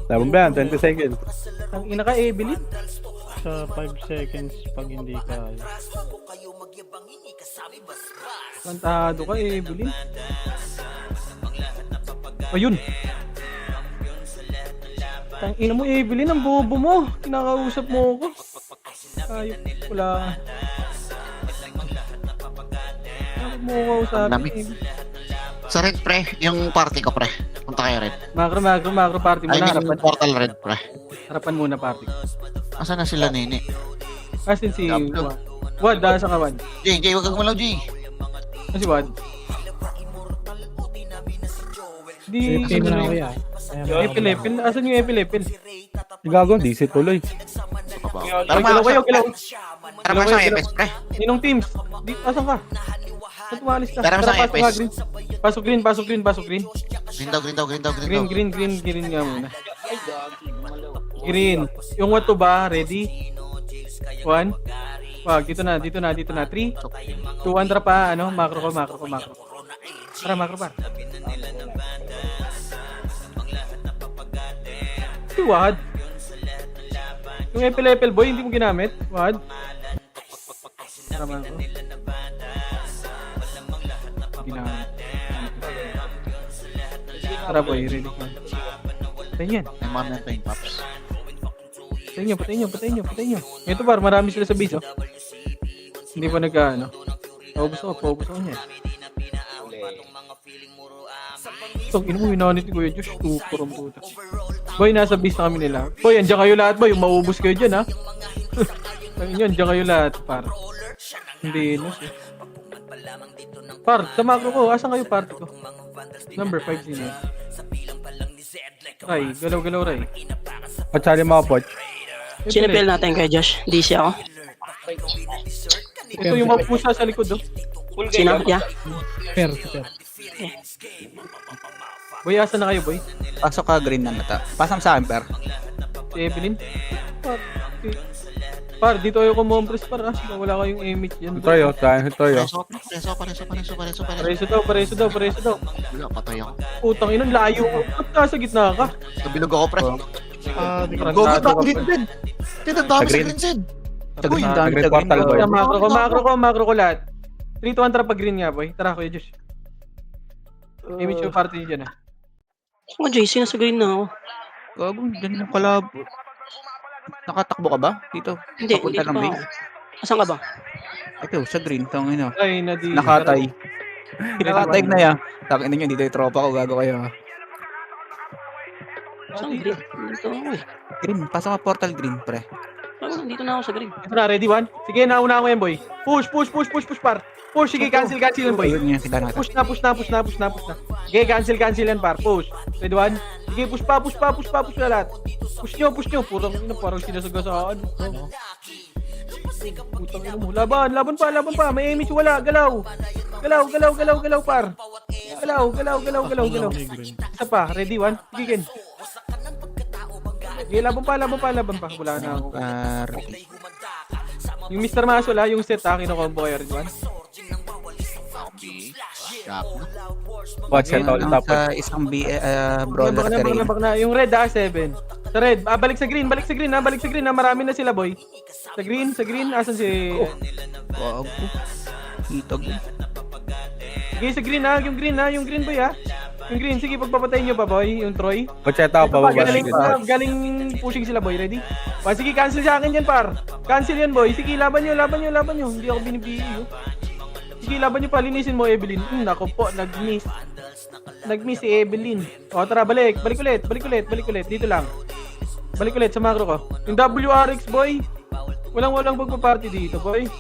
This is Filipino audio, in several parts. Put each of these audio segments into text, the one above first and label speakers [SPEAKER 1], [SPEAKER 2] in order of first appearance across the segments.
[SPEAKER 1] Laban ba yan? 20 seconds.
[SPEAKER 2] Ang ina ka, Evelyn.
[SPEAKER 3] Sa 5 seconds pag hindi kaya.
[SPEAKER 2] Kantado ka, Evelyn. Ayun. Tang ina mo, Evelyn, ang bobo mo. Kinakausap mo ako. Ayop, wala. Bakit mo ako kausapin,
[SPEAKER 4] Dami.
[SPEAKER 2] Evelyn?
[SPEAKER 4] Sa red pre, yung party ko pre. Punta kayo red.
[SPEAKER 2] Macro party
[SPEAKER 4] Ay,
[SPEAKER 2] muna.
[SPEAKER 4] yung
[SPEAKER 2] Harapan,
[SPEAKER 4] portal red pre.
[SPEAKER 2] harapan muna party.
[SPEAKER 4] Asan na sila nini?
[SPEAKER 2] Asin si
[SPEAKER 4] Gablo.
[SPEAKER 2] Wad, nasa ka, Wad.
[SPEAKER 4] Jay, wag kang gumalaw, Jay.
[SPEAKER 2] Ano si Wad? Di,
[SPEAKER 3] Safety na ako yan.
[SPEAKER 2] Epil. Asan yung Epil?
[SPEAKER 1] Gago, DC tuloy.
[SPEAKER 4] Tara
[SPEAKER 2] Galaw kayo,
[SPEAKER 4] mga
[SPEAKER 2] galaw.
[SPEAKER 4] Tara mga sa EPS pre.
[SPEAKER 2] Ninong teams. Di, asan ka? Ba't umalis ka?
[SPEAKER 4] Tara, sa
[SPEAKER 2] pasok
[SPEAKER 4] FS.
[SPEAKER 2] ka, green. Pasok green. Green nga muna. Green. Yung what to ba? Ready? 1. Wag, dito na. 3, 2, 1, tara pa. Ano? Macro ko. Tara, macro pa. Si Wad. Yung Epil boy, hindi mo ginamit? Wad. Tara, macro. Ginamit. Tara boy, ready ka. Patayin yan.
[SPEAKER 4] May mga pa yung pops.
[SPEAKER 2] Patayin nyo. Ito par, marami sila sa base, oh. Hindi pa nagka-ano. Paubos ako niya. Ito, ino mo, hinanit ni Kuya Josh. Tukurang puta. Boy, nasa base na kami nila. Boy, andyan kayo lahat, boy. Maubos kayo dyan, ha. Andyan kayo lahat, par. Hindi, no, eh. Par, sa macro ko, asan kayo party ko? Number 5 sino. Ray, galaw Ray.
[SPEAKER 1] Patsali mga poch.
[SPEAKER 5] Sino feel natin kay Josh? DC ako.
[SPEAKER 2] Ito yung mga pusa sa likod, oh.
[SPEAKER 5] Sino? Yeah.
[SPEAKER 3] Per.
[SPEAKER 2] Boy, asan na kayo, boy?
[SPEAKER 6] Pasok ka green na nata. Pasam sa akin, per.
[SPEAKER 2] Si Evelyn? Par, dito kayo kumompres, par, ah. Wala kayong image yan.
[SPEAKER 1] Ito yun, tayo.
[SPEAKER 4] Pareso
[SPEAKER 2] Pareso daw.
[SPEAKER 4] Wala, patay ako.
[SPEAKER 2] Putang inang layo ko. Ba't nasa gitna ka?
[SPEAKER 4] Nabilog ako pre.
[SPEAKER 2] Tarantado
[SPEAKER 4] Gogo
[SPEAKER 2] ka,
[SPEAKER 4] ako din
[SPEAKER 2] par.
[SPEAKER 4] din. Tito, dami sa
[SPEAKER 6] Green.
[SPEAKER 4] green side.
[SPEAKER 6] Sa green, dami
[SPEAKER 1] green
[SPEAKER 6] sa green.
[SPEAKER 1] portal, boy.
[SPEAKER 2] Tara, macro ko lahat. 3 to 1 tara pag green nga, boy. Tara, Kuya Josh. Image yung party niyo dyan, ah.
[SPEAKER 5] Oh, JC, nasa green na ako.
[SPEAKER 6] Gago, dyan yung kalabo. Nakatakbo ka ba? Dito.
[SPEAKER 5] Hindi,
[SPEAKER 6] Papunta
[SPEAKER 5] dito
[SPEAKER 6] ng
[SPEAKER 5] pa ako.
[SPEAKER 6] base.
[SPEAKER 5] Asan ka ba?
[SPEAKER 6] Ito, sa green. Tangin na.
[SPEAKER 2] Ay, na di.
[SPEAKER 6] Nakatay. Nakatay na yan. Takin ninyo, dito yung tropa ko. Gago kayo.
[SPEAKER 5] Asan green? Dito ako eh.
[SPEAKER 6] Green, pasok ka portal green, pre.
[SPEAKER 5] Parang nandito na ako sa green.
[SPEAKER 2] Ito na, ready, 1? Sige, nauna ko yan, boy. Push, par. Push, sige, cancel yan, boy.
[SPEAKER 6] Ayun yung kita natin.
[SPEAKER 2] Push na. Sige, cancel yan, par. Push. Ready, 1? Sige, push pa na lahat. Push nyo. Parang sinasagasaan. Putang ina mo. Laban pa. May image, wala. Galaw, par. Galaw. Isa pa, ready, 1? Sige, Ken. Sige, laban pa. Wala na ako. Yung Mr. Masol, yung set, kinukombo kayo rin, 1?
[SPEAKER 1] Watch yan,
[SPEAKER 6] Ayun,
[SPEAKER 1] tapos.
[SPEAKER 6] sa isang brawler terrain.
[SPEAKER 2] Bak na. Yung red, 7. Sa red, balik sa green, marami na sila, boy. Sa green, asan si...
[SPEAKER 6] Gago. Hitog.
[SPEAKER 2] Sige, sa green, yung green, boy, ha. Yung green, sige, pagpapatayin nyo pa, boy, yung Troy.
[SPEAKER 1] Pacheta ako, bababa.
[SPEAKER 2] Galing pushing sila, boy, ready? Sige, cancel sa akin yan, par. Cancel yan, boy. Sige, laban nyo. Hindi ako binibigay, oh. Sige, laban nyo pa, linisin mo, Evelyn. Nako po, nag-miss si Evelyn. O, tara, balik ulit. Dito lang. Balik ulit sa macro ko. Yung WRX, boy. Walang pagpaparty dito, boy.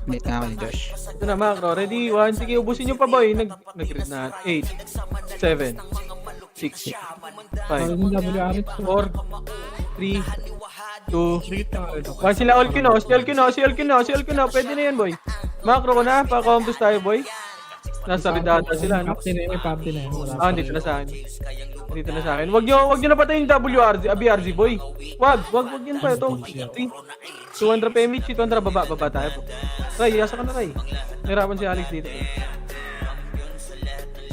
[SPEAKER 6] Meet nga ako ni Josh.
[SPEAKER 2] Ito na, macro. Ready? 1. Sige, ubusin nyo pa, boy. Nag-read na. 8, 7, 6, 5, 4, 3, 2, 1. Sila all kino. Pwede na yan, boy. Macro ko na. Pa-combos tayo, boy. Nasa redata sila, no?
[SPEAKER 3] Party na yun.
[SPEAKER 2] Dito na sa akin. Wag nyo na patayin yung BRZ, boy. Wag yun pa. Ito. 200 PMH, 200 baba tayo po. Ray, asa ka na, Ray? Nahirapan si Alex dito.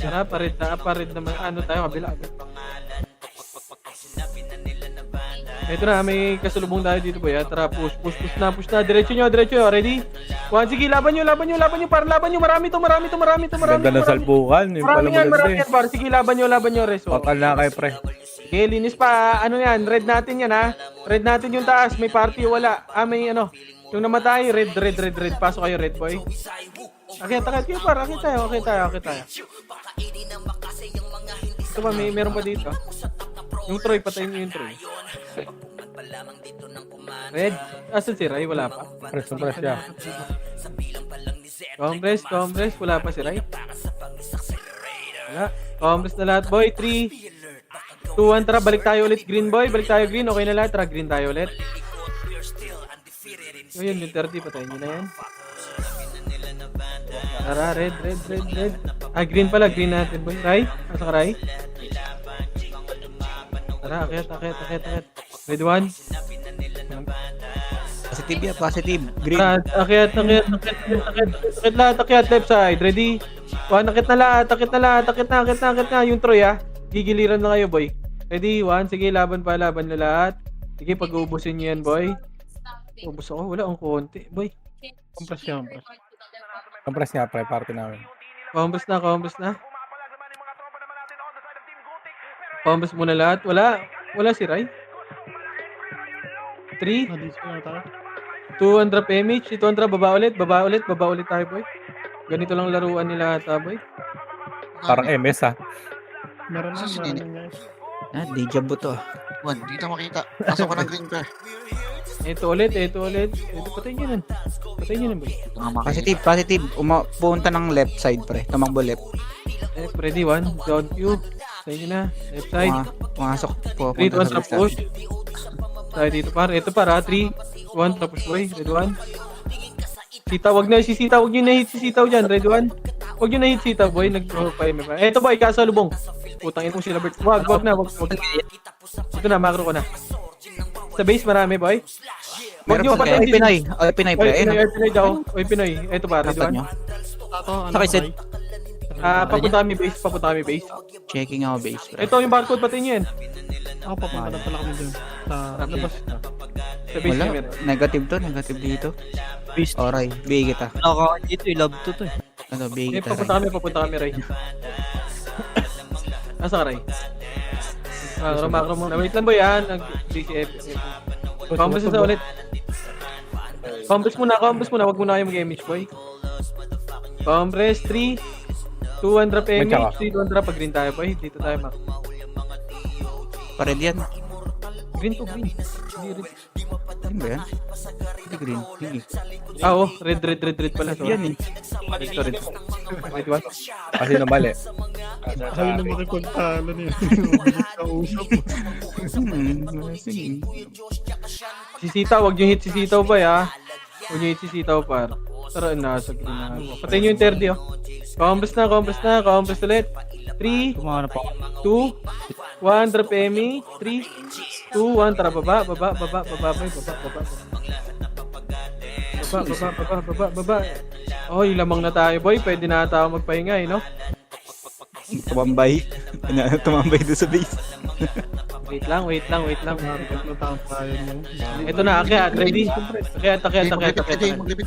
[SPEAKER 2] Tara, parid naman. Ano tayo, kabila. Ito na, may kasalubong tayo dito boy. Tara, push na. Diretso nyo. Ready? One, sige, laban nyo. Para laban nyo. Marami to.
[SPEAKER 1] Ganda ng salpukan. Yung pala maganda
[SPEAKER 2] Marami
[SPEAKER 1] eh.
[SPEAKER 2] yan, par. Sige, laban nyo, Reso.
[SPEAKER 1] Total na kayo, pre.
[SPEAKER 2] Okay, linis pa. Ano yan? Red natin yan, ha? Red natin yung taas. May party, wala. May ano. Yung namatay, red. Pasok kayo, red boy. Akit kayo, par. Akit tayo. Ito ba, meron pa dito? Yung Troy, patayin nyo yung Troy. Red? Asan si Ray? Wala pa.
[SPEAKER 1] Press siya.
[SPEAKER 2] Compress. Wala pa si Ray. Wala. Compress na lahat, boy. 3, 2, 1. Tara, balik tayo ulit. Green, boy. Balik tayo green. Okay na lahat. Tara, green tayo ulit. So, yun. Yung 30. Patayin nyo na yan. Tara, red. Green pala. Green natin, boy. Ray? Asa ka, Ray? Tara, akit. Red 1.
[SPEAKER 6] Positive. Green.
[SPEAKER 2] Akit lahat, left side. Ready? One, akit na. Yung Troy, gigiliran na kayo, boy. Ready? One, sige, laban na lahat. Sige, pag-uubusin nyo yan, boy. Ubus ako, wala akong konti, boy.
[SPEAKER 3] Compress.
[SPEAKER 1] Compress nga, pre. Party namin.
[SPEAKER 2] Compress na. Compress muna lahat. Wala si Ray. 3,
[SPEAKER 3] Nadis ko na tayo.
[SPEAKER 2] 200 PMH. Ito, baba ulit tayo, boy. Ganito lang laruan nila ata, boy.
[SPEAKER 1] Parang MS, ha?
[SPEAKER 3] Meron na, guys.
[SPEAKER 6] Deja vu to.
[SPEAKER 4] Juan, dito makita. Pasok ko ng green pre.
[SPEAKER 2] Ito ulit. Patayin nyo nun, boy.
[SPEAKER 6] Positive. Punta ng left side, pre. Tumakbo left.
[SPEAKER 2] Ready, 1. Down Q. Patayin nyo na. Left side.
[SPEAKER 6] Pumasok po.
[SPEAKER 2] 3, 2, 1, trap push. Tayo dito, par. Ito, para. 3, 1, trap push, boy. Red 1. Sitaw, wag nyo na-hit sisitaw dyan. Red 1. Wag nyo na-hit sitaw, boy. Nag-pay me pa. Ito, boy. Kasalubong. Putang ito sila, Bert. Wag na. Ito na, macro ko na. Sa base, marami, boy. Wag nyo patayin.
[SPEAKER 6] Pinoy, pre.
[SPEAKER 2] Pinoy daw. Oy, Pinoy. Ito, para. Red 1.
[SPEAKER 6] Sakay set.
[SPEAKER 2] Papunta kami base.
[SPEAKER 6] Checking ako base, pre.
[SPEAKER 2] Ito yung barcode, patayin nyo yan.
[SPEAKER 3] Ako, papunta na pala kami dun. Sa labas.
[SPEAKER 2] Sa base
[SPEAKER 6] Wala.
[SPEAKER 2] kami.
[SPEAKER 6] Negative dito. Alright, bigay kita.
[SPEAKER 5] Dito, love to eh.
[SPEAKER 6] Ano, bigay kita.
[SPEAKER 2] Papunta kami, Ray. Asa ka, Ray? Macro muna. Wait lang, boy, Nag-DCF. Compress na ulit. Compress muna. Wag muna kayo mag-image, boy. Compress, 3, 200 PMH, 300 pag green tayo, boy. Dito tayo, Mac.
[SPEAKER 6] Pared yan.
[SPEAKER 2] Green to green. Hindi red.
[SPEAKER 6] Ano ba yan? Hindi green. Hindi.
[SPEAKER 2] Red pala. Sorry.
[SPEAKER 6] Yan eh.
[SPEAKER 2] Red. Wait, what?
[SPEAKER 1] Kasi namali.
[SPEAKER 3] Ayaw na makipagtalo niya. Kausap.
[SPEAKER 6] Sige.
[SPEAKER 2] Sisitaw, wag nyo hit sisitaw, boy, Wag nyo hit sisitaw, par. Tara, nasa green na ako. Patayin nyo yung 30, Compress ulit. 3, 2, 1, drop Emmy. 3, 2, 1, tara, baba. Oy, lamang na tayo, boy. Pwede na tayo magpahinga, no?
[SPEAKER 6] Tumambay. Tumambay doon sa base.
[SPEAKER 2] Wait lang.
[SPEAKER 3] Natang tayo mo.
[SPEAKER 2] Ito na, akyat, ready? Akyat.
[SPEAKER 4] Maglipit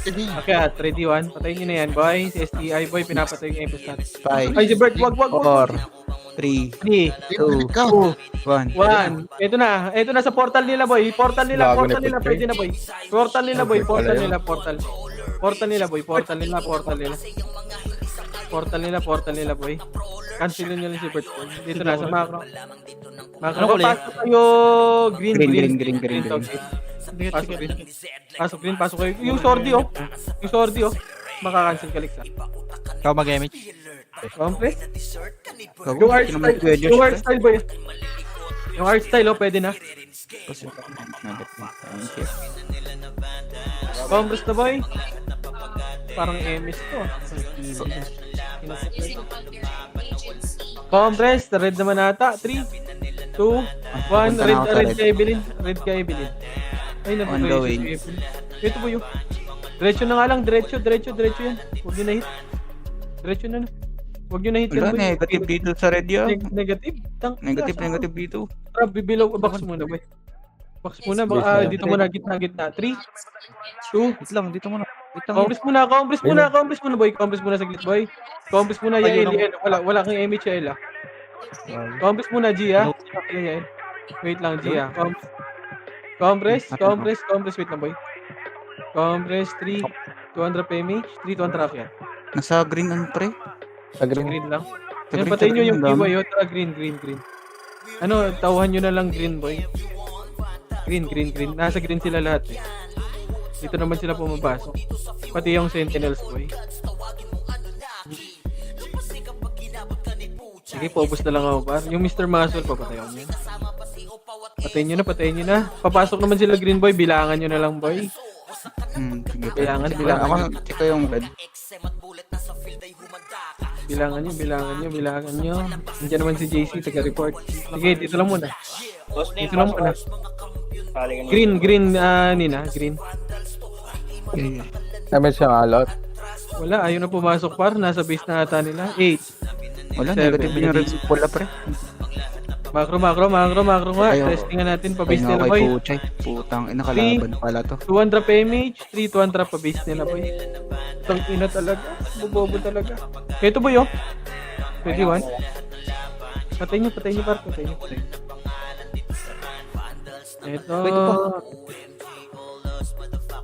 [SPEAKER 4] ka din.
[SPEAKER 2] Akyat, ready, 1. Patayin nyo na yan, boy. Si STI, boy, pinapatay yung empus natin.
[SPEAKER 6] 5,
[SPEAKER 2] Ay, si Bert, wag.
[SPEAKER 6] 4, 3,
[SPEAKER 2] 3,
[SPEAKER 6] 2,
[SPEAKER 4] Ikaw.
[SPEAKER 6] 1.
[SPEAKER 2] 1. Ito na sa portal nila, boy. Portal nila, pwede na, boy. Portal nila, boy. Portal nila. Portal nila, boy. Cancelin nyo lang si Bert. Dito na, sa macro. Macro, pasok kayo. Green. Pasok green. Pasok kayo. Yung sordi, Makakancel ka, Lex,
[SPEAKER 6] Ikaw mag-image.
[SPEAKER 2] Compress? Yung art style, boy. Yung art style, pwede na. Compress na, boy. Parang MS to. Compress, red naman ata. 3, 2, 1. Red ka, Evelyn. Ay,
[SPEAKER 6] Ongoing.
[SPEAKER 2] Ito po yung. Diretso na nga lang. Diretso yan. Huwag nyo na hit. Diretso na. Huwag nyo na hit
[SPEAKER 6] Wala,
[SPEAKER 2] yan, boy.
[SPEAKER 6] negative dito sa red yan.
[SPEAKER 2] Negative?
[SPEAKER 6] Negative dito.
[SPEAKER 2] Tara, bibilaw. Box muna, boy. Box muna.
[SPEAKER 1] Base na.
[SPEAKER 2] Dito muna, gitna. 3, 2,
[SPEAKER 6] Wait lang, dito muna. Wait lang.
[SPEAKER 2] compress muna, boy. Compress muna saglit, boy. Compress muna, Yael. Wala kang MH, Yael, ah. Compress muna, G, ah. Yael. Wait lang, G, ah. Compress. Wait lang, boy. Compress, 3, 200 PMH, 3, 200 trap yan.
[SPEAKER 6] Nasa green ang pre.
[SPEAKER 1] Sa green.
[SPEAKER 2] Green lang.
[SPEAKER 6] Sa
[SPEAKER 2] Yan,
[SPEAKER 6] green,
[SPEAKER 2] patayin
[SPEAKER 6] sa
[SPEAKER 2] nyo
[SPEAKER 6] green,
[SPEAKER 2] yung
[SPEAKER 6] ang dami.
[SPEAKER 2] P-boy. Tara, green. Ano, tauhan nyo na lang green, boy. Green. Nasa green sila lahat, eh. Dito naman sila pumapasok. Pati yung sentinels, boy. Sige, paubos na lang ako, par. Yung Mr. Muscle, papatay ako yan. Patayin nyo na. Papasok naman sila green, boy. Bilangan nyo na lang, boy.
[SPEAKER 6] Sige.
[SPEAKER 2] Bilangan.
[SPEAKER 6] Ako, check ko yung red.
[SPEAKER 2] Bilangan nyo. Nandiyan naman si JC, taga-report. Sige, dito lang muna. Green, Nina, green.
[SPEAKER 1] Damage siyang alot.
[SPEAKER 2] Wala, ayaw na pumasok, par. Nasa base na ata nila. 8.
[SPEAKER 6] Wala,
[SPEAKER 2] 7.
[SPEAKER 6] negative yung red pula pre.
[SPEAKER 2] Macro nga.
[SPEAKER 6] Ayaw.
[SPEAKER 2] Testingan natin, pa-base
[SPEAKER 6] Ayun
[SPEAKER 2] nila,
[SPEAKER 6] ako
[SPEAKER 2] boy.
[SPEAKER 6] kay Puchay. Putang ina, kalaban pala to.
[SPEAKER 2] 200 PMH, 3 200 pa-base nila, boy. Tang ina talaga. Bobobo talaga. Ito, boy, oh. 21. Patay nyo, par. Patay nyo. Ito.
[SPEAKER 6] Wait, ito.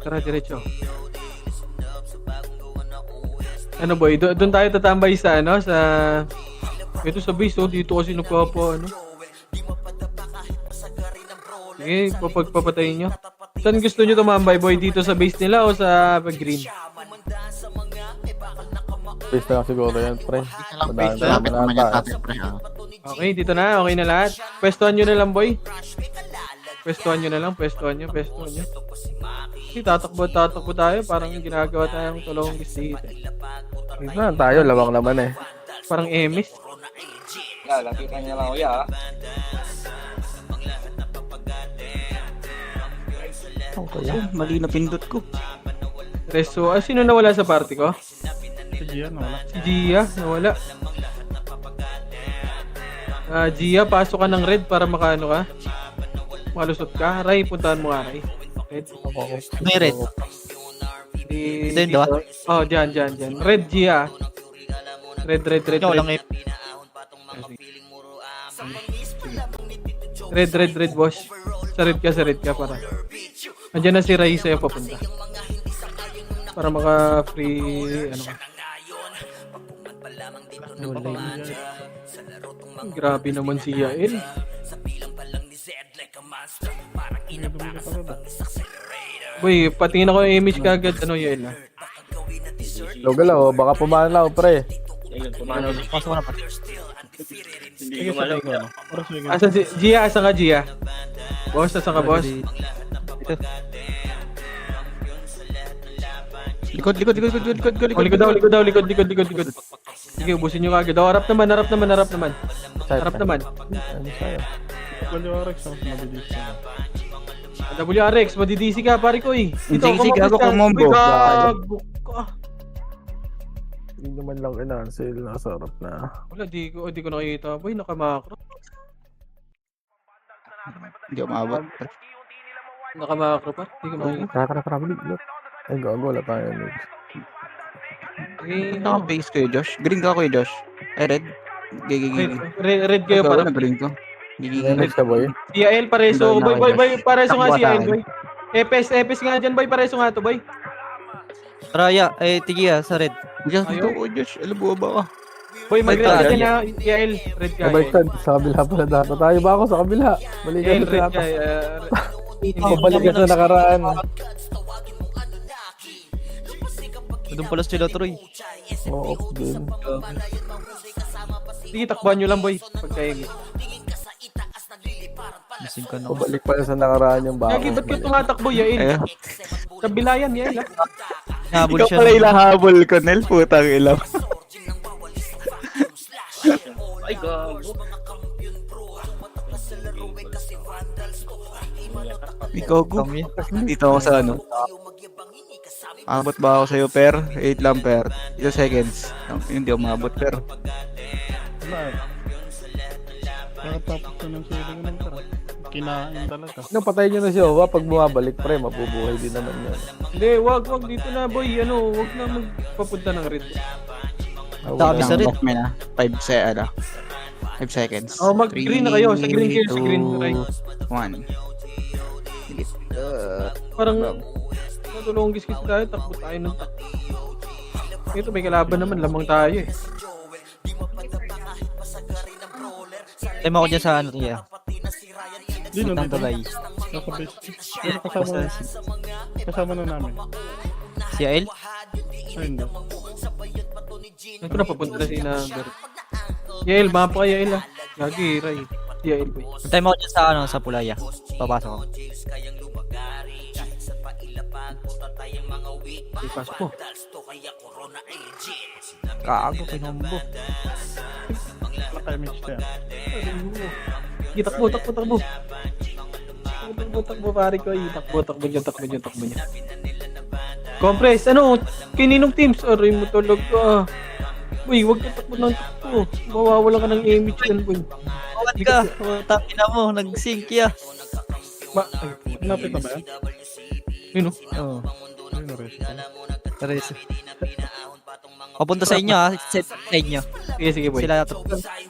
[SPEAKER 2] Tara, diretso. Ano, boy? Doon tayo tatambay sa, ito sa base, oh. Dito kasi nagpapa, Sige, papatayin nyo. Saan gusto nyo tumambay, boy? Dito sa base nila o sa green?
[SPEAKER 1] Base na lang siguro yan, pre. Madami
[SPEAKER 4] Lapit naman yung
[SPEAKER 1] taas.
[SPEAKER 4] tatay, pre. ah.
[SPEAKER 2] Okay, dito na. Okay na lahat. Pwestuhan nyo na lang, boy. Pwestuhan nyo. Sige, tatakbo tayo. Parang ginagawa tayong tulong dito.
[SPEAKER 1] Dito na tayo, lawang naman eh.
[SPEAKER 2] Parang emis.
[SPEAKER 7] Lapitan niya lang, kuya.
[SPEAKER 1] Okay.
[SPEAKER 6] Mali na pindot ko.
[SPEAKER 2] Reso, sino nawala sa party ko?
[SPEAKER 3] Si Gian, wala.
[SPEAKER 2] Si Gia, nawala. Gia, pasok ka ng red para makaano ka. Malusot ka. Ray, puntahan mo nga, Ray. Red.
[SPEAKER 6] May red.
[SPEAKER 2] Ito
[SPEAKER 6] yung dalawa?
[SPEAKER 2] Oh, dyan. Red, Gia. Red. Red, boss. Sa red ka para. Andiyan na si Ray sa'yo papunta. Para maka-free, ka. Grabe naman si Yael. Boy, patingin ako yung image kagad. Ano, Yael, ah?
[SPEAKER 1] Logalaw, baka pumanaw, pre.
[SPEAKER 6] Pasok na pa.
[SPEAKER 3] Sige, sa ko. Pero sige.
[SPEAKER 2] Asan si Gia? Asan ka, Gia? Boss, asan ka, boss?
[SPEAKER 6] Ito. Likod.
[SPEAKER 2] Likod. Sige, ubusin nyo kagad. Harap naman. Harap naman.
[SPEAKER 1] Ano sa'yo?
[SPEAKER 3] WRX, mabilis na.
[SPEAKER 2] WRX, madidisi ka, pare ko eh.
[SPEAKER 6] Sige, gago ka, Mombo.
[SPEAKER 2] Gago ka.
[SPEAKER 1] Hindi naman lang in-ansel, nasa harap na.
[SPEAKER 2] Wala, di ko nakikita. Boy, nakamakro.
[SPEAKER 6] Hindi ako maabot.
[SPEAKER 2] Nakamakro pa. Di ko makikita.
[SPEAKER 1] Kara, bilig. Ay, gago, wala tayo.
[SPEAKER 6] Naka-base kayo, Josh. Green ka kayo, Josh. Ay, red. Gigi.
[SPEAKER 2] Red kayo para.
[SPEAKER 6] Green ko. Gigi.
[SPEAKER 1] Next ka, boy.
[SPEAKER 2] Si Yael, pareso.
[SPEAKER 6] Hindi,
[SPEAKER 2] Boy, pareso nga si
[SPEAKER 6] Takbo
[SPEAKER 2] Yael,
[SPEAKER 6] tayo.
[SPEAKER 2] boy. Epes nga dyan, boy. Pareso nga to, boy.
[SPEAKER 8] Raya, Tigia, sa red.
[SPEAKER 6] Josh,
[SPEAKER 2] Ayaw.
[SPEAKER 6] dito ko, Josh. Alam mo ba ka?
[SPEAKER 2] Boy, mag-red
[SPEAKER 8] Red
[SPEAKER 2] ka
[SPEAKER 8] ka.
[SPEAKER 2] dyan, ha. Yael, red ka.
[SPEAKER 1] Baliktad, sa kabila pala dapat. Tayo ba ako sa kabila? Balikan
[SPEAKER 2] Yael,
[SPEAKER 1] sa
[SPEAKER 2] red ka.
[SPEAKER 1] dapat.
[SPEAKER 2] Hindi.
[SPEAKER 1] Pabalik ka sa nakaraan.
[SPEAKER 8] Doon pala sila, Troy.
[SPEAKER 1] Oo, din.
[SPEAKER 2] Sige, takbuhan nyo lang, boy. Pagka-emit.
[SPEAKER 8] Lasing ka na.
[SPEAKER 1] Pabalik pala sa nakaraan yung bako.
[SPEAKER 2] Gagi, ba't ka tumatakbo, Yael?
[SPEAKER 6] Ayun.
[SPEAKER 2] Kabila yan, Yael, ha.
[SPEAKER 8] Habol siya.
[SPEAKER 6] ilahabol ko, Nel. Putang ilaw.
[SPEAKER 7] Ay, gago.
[SPEAKER 6] Ikaw, go. Dito ako sa ano. Abot ba ako sa'yo, per? 8 lang, per. 2 seconds. Hindi ako maabot, per.
[SPEAKER 3] Wala eh. Nakatapos ko ng sili ko ng tara. Kinain talaga.
[SPEAKER 1] No, patayin nyo na siya. Pag bumabalik, pre, mabubuhay din naman yan.
[SPEAKER 2] Hindi, wag dito na boy. Ano, wag na magpapunta ng red.
[SPEAKER 8] Dami sa red.
[SPEAKER 6] 5 seconds.
[SPEAKER 2] Oh, mag-green na kayo. Sa green kayo, sa green. Right.
[SPEAKER 6] 1.
[SPEAKER 2] Parang natulong gis tayo, takbo tayo ng takbo. Ito may kalaban naman, lamang tayo eh.
[SPEAKER 8] Time ako dyan sa ano, Tia.
[SPEAKER 3] Di nun,
[SPEAKER 8] Putang tulay.
[SPEAKER 3] Nakabase. Pero kasama na namin.
[SPEAKER 8] Si Ael?
[SPEAKER 3] Ay, hindi.
[SPEAKER 2] Ito na papunta na si Nagar. Yael, mapa ka Yael ah. Gagi, Ray. Yael boy.
[SPEAKER 8] Time ako dyan sa ano, sa Pulaya. Papasok ako.
[SPEAKER 2] Ipasok mo.
[SPEAKER 8] Kago, kinombo.
[SPEAKER 3] Naka-image ka yan.
[SPEAKER 2] Sige, takbo. Takbo, pare ko. Takbo niya. Compress, ano? Kininong teams? Aray mo talaga. Uy, wag ka takbo ng takbo. Mawawala ka ng image yan, boy.
[SPEAKER 8] Tawad ka. Tapi na mo, nag-sync ya.
[SPEAKER 3] Napit na ba yan?
[SPEAKER 2] Yun o.
[SPEAKER 8] Oo.
[SPEAKER 3] Ayun na rin.
[SPEAKER 8] Tares. Papunta sa inyo ha. Set sa inyo.
[SPEAKER 2] Sige, boy.
[SPEAKER 8] Sila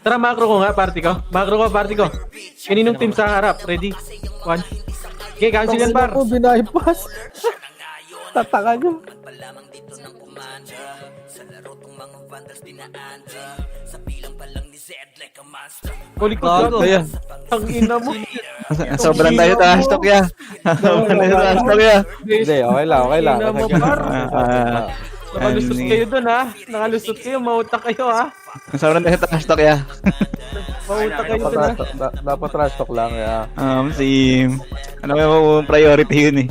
[SPEAKER 2] Tara, macro ko nga, party ko. Kininong team sa harap? Ready? 1. Okay, cancel yan, par.
[SPEAKER 1] Ako, binahipas. Tataka nyo.
[SPEAKER 2] Holy ko,
[SPEAKER 8] Gago.
[SPEAKER 2] Ayan. Ang ina mo.
[SPEAKER 6] Sobrang tayo taas stock ya. Sobrang tayo taas stock ya.
[SPEAKER 1] Hindi, okay lang.
[SPEAKER 2] Ina mo, par.
[SPEAKER 6] Ah,
[SPEAKER 2] Nakalusot kayo dun, ha? Nakalusot kayo, mauta kayo, ha?
[SPEAKER 6] sobrang tayo taas stock ya.
[SPEAKER 2] Mauta kayo dun, ha?
[SPEAKER 1] Dapat trash talk lang.
[SPEAKER 6] Sim. Ano yung priority yun eh.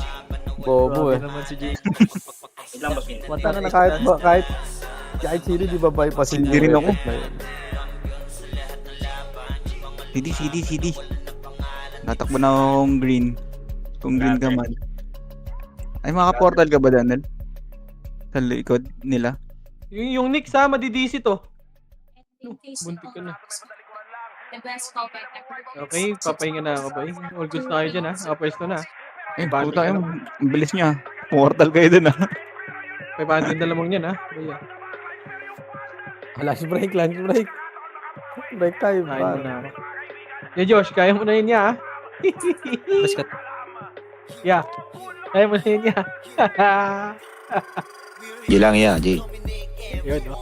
[SPEAKER 1] Bobo eh.
[SPEAKER 8] naman si Jay.
[SPEAKER 7] Wait lang, boss.
[SPEAKER 1] Tanga na kahit sino di ba bypass
[SPEAKER 6] Hindi rin ako.
[SPEAKER 1] effect na yun.
[SPEAKER 6] CD. Natakbo na akong green. Kung green ka man. Ay, maka-portal ka ba, Daniel? Sa likod nila?
[SPEAKER 2] Yung Nix, ha? Madidisi to. Buntik ka na. Okay, papahinga na ako, boy. All goods na kayo dyan, ha? Pwesto na.
[SPEAKER 6] Eh,
[SPEAKER 2] Balik
[SPEAKER 6] puta
[SPEAKER 2] ka
[SPEAKER 6] yung bilis niya. Portal kayo dun ah.
[SPEAKER 2] 500 na lamang yan, ha? Boy,
[SPEAKER 1] Lunch break. Break time.
[SPEAKER 2] Kain mo na ako. Yeah, Josh, kaya mo na yun niya, ha?
[SPEAKER 8] Basket.
[SPEAKER 2] Yeah. Kaya mo na yun niya.
[SPEAKER 4] Gilang ya, G.
[SPEAKER 2] Yun, no?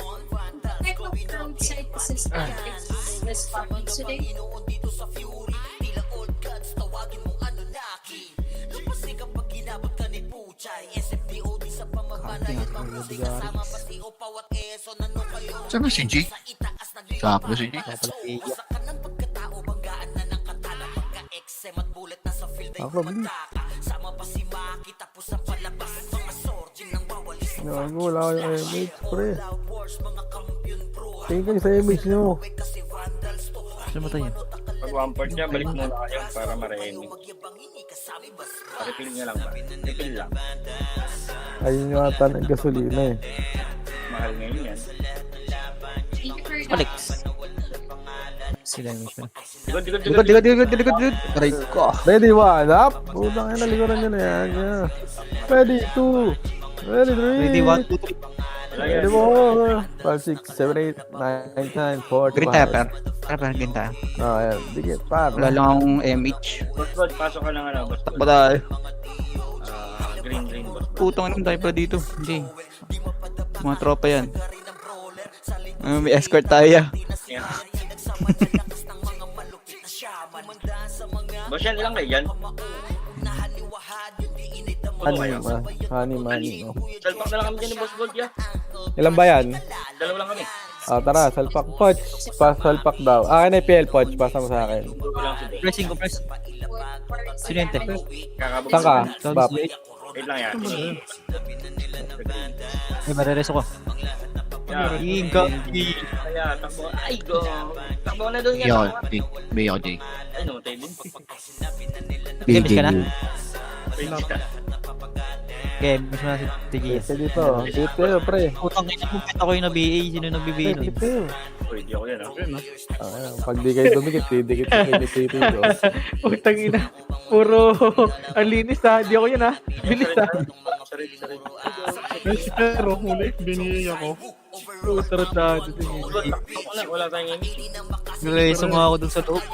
[SPEAKER 4] Saan ba si G? Sakto si G.
[SPEAKER 1] Ako, bilis. Gago, wala kayong image, pre. Tingin kayo sa image nyo.
[SPEAKER 8] Saan mo tayo?
[SPEAKER 7] Pag 1 niya, balik muna kayo para ma-ready. Refill niya lang ba? Refill lang.
[SPEAKER 1] Ayun yung ata ng gasolina eh.
[SPEAKER 7] Mahal ngayon yan.
[SPEAKER 8] Alex. Sila yung mission.
[SPEAKER 7] Likod.
[SPEAKER 6] Aray ko.
[SPEAKER 1] Ready, one up. Putang ina, likuran nyo na yan. Yeah. Ready, 2. Ready, 3.
[SPEAKER 8] Ready, 1, 2, 3.
[SPEAKER 1] Ready, 4. 5, 6, 7, 8, 9, 10, 4,
[SPEAKER 6] Green tayo, per. Per, green tayo.
[SPEAKER 1] Ayan, dikit, par.
[SPEAKER 6] Wala lang akong MH.
[SPEAKER 7] Boss God, pasok ka ng ano, boss God.
[SPEAKER 6] Takbo tayo.
[SPEAKER 7] Green, boss God.
[SPEAKER 6] Putang anong tayo pa dito. Hindi. Mga tropa yan. May escort tayo ya.
[SPEAKER 7] Yan. Boss yan, ilang kayo yan?
[SPEAKER 1] Honey, no.
[SPEAKER 7] Salpak na lang kami dyan ni Boss God, ya.
[SPEAKER 1] Ilan ba yan?
[SPEAKER 7] Dalawa lang kami.
[SPEAKER 1] Tara, salpak poch. Salpak daw. Akin na PL poch. Pasa mo sa akin.
[SPEAKER 7] Dugo lang si Dave.
[SPEAKER 8] Pressing ko, press. Sino yung tech?
[SPEAKER 7] Kakabog.
[SPEAKER 1] Saan ka? Bap.
[SPEAKER 7] Wait lang yan.
[SPEAKER 8] May marereso ko.
[SPEAKER 7] Yeah. Kaya, takbo. Ay, go. Takbo na doon yan.
[SPEAKER 4] Yo, G. Biyo, G.
[SPEAKER 7] Ay, namatay din.
[SPEAKER 8] Gamis ka na?
[SPEAKER 7] Wait ka.
[SPEAKER 8] Okay, mas na si Tiggy.
[SPEAKER 1] Pwede dito. Dito kayo, pre.
[SPEAKER 8] Putang ina mo, kita ko yung na-BA. Sino yung nag-BA nun?
[SPEAKER 1] Dito kayo.
[SPEAKER 7] Uy, di ako yan
[SPEAKER 1] Pag di kayo dumikit, didikit dito.
[SPEAKER 2] Putang ina. Puro ang linis ha. Di ako yun ha. Bilis ha.
[SPEAKER 7] Sarili.
[SPEAKER 3] Guys, pero huli, binigay ako.
[SPEAKER 2] Tarot na.
[SPEAKER 7] Wala tayong ini.
[SPEAKER 8] Nireso nga ako dun sa loob.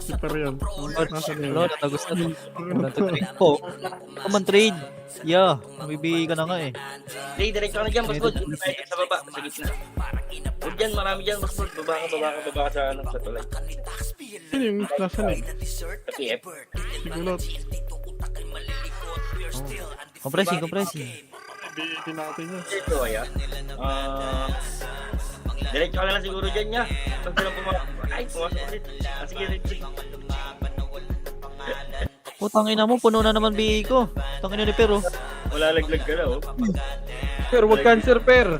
[SPEAKER 3] Super yan. Nasa
[SPEAKER 8] Wala,
[SPEAKER 3] nila.
[SPEAKER 8] natagos na to. Wala to trade po. Come on, trade. Yeah, mabibigay ka na nga eh.
[SPEAKER 7] Hey, diretso ka na dyan, Boss Bod. Kahit sa baba, sa gitna. Huwag dyan, marami dyan, Boss Bod. Baba ka sa tulay.
[SPEAKER 3] Sino yung nasa nila?
[SPEAKER 7] Sa PF.
[SPEAKER 3] Sigulot.
[SPEAKER 8] Compressing.
[SPEAKER 3] Ibigay natin yun.
[SPEAKER 7] Ito, kaya. Diretso ka na lang siguro dyan niya. Pag silang pumasok. Ay, pumasok ulit. Sige, sige.
[SPEAKER 8] Putang ina mo, puno na naman BA ko. Tangin na ni Pero.
[SPEAKER 7] Wala laglag ka na, oh.
[SPEAKER 2] Per, wag cancer, per.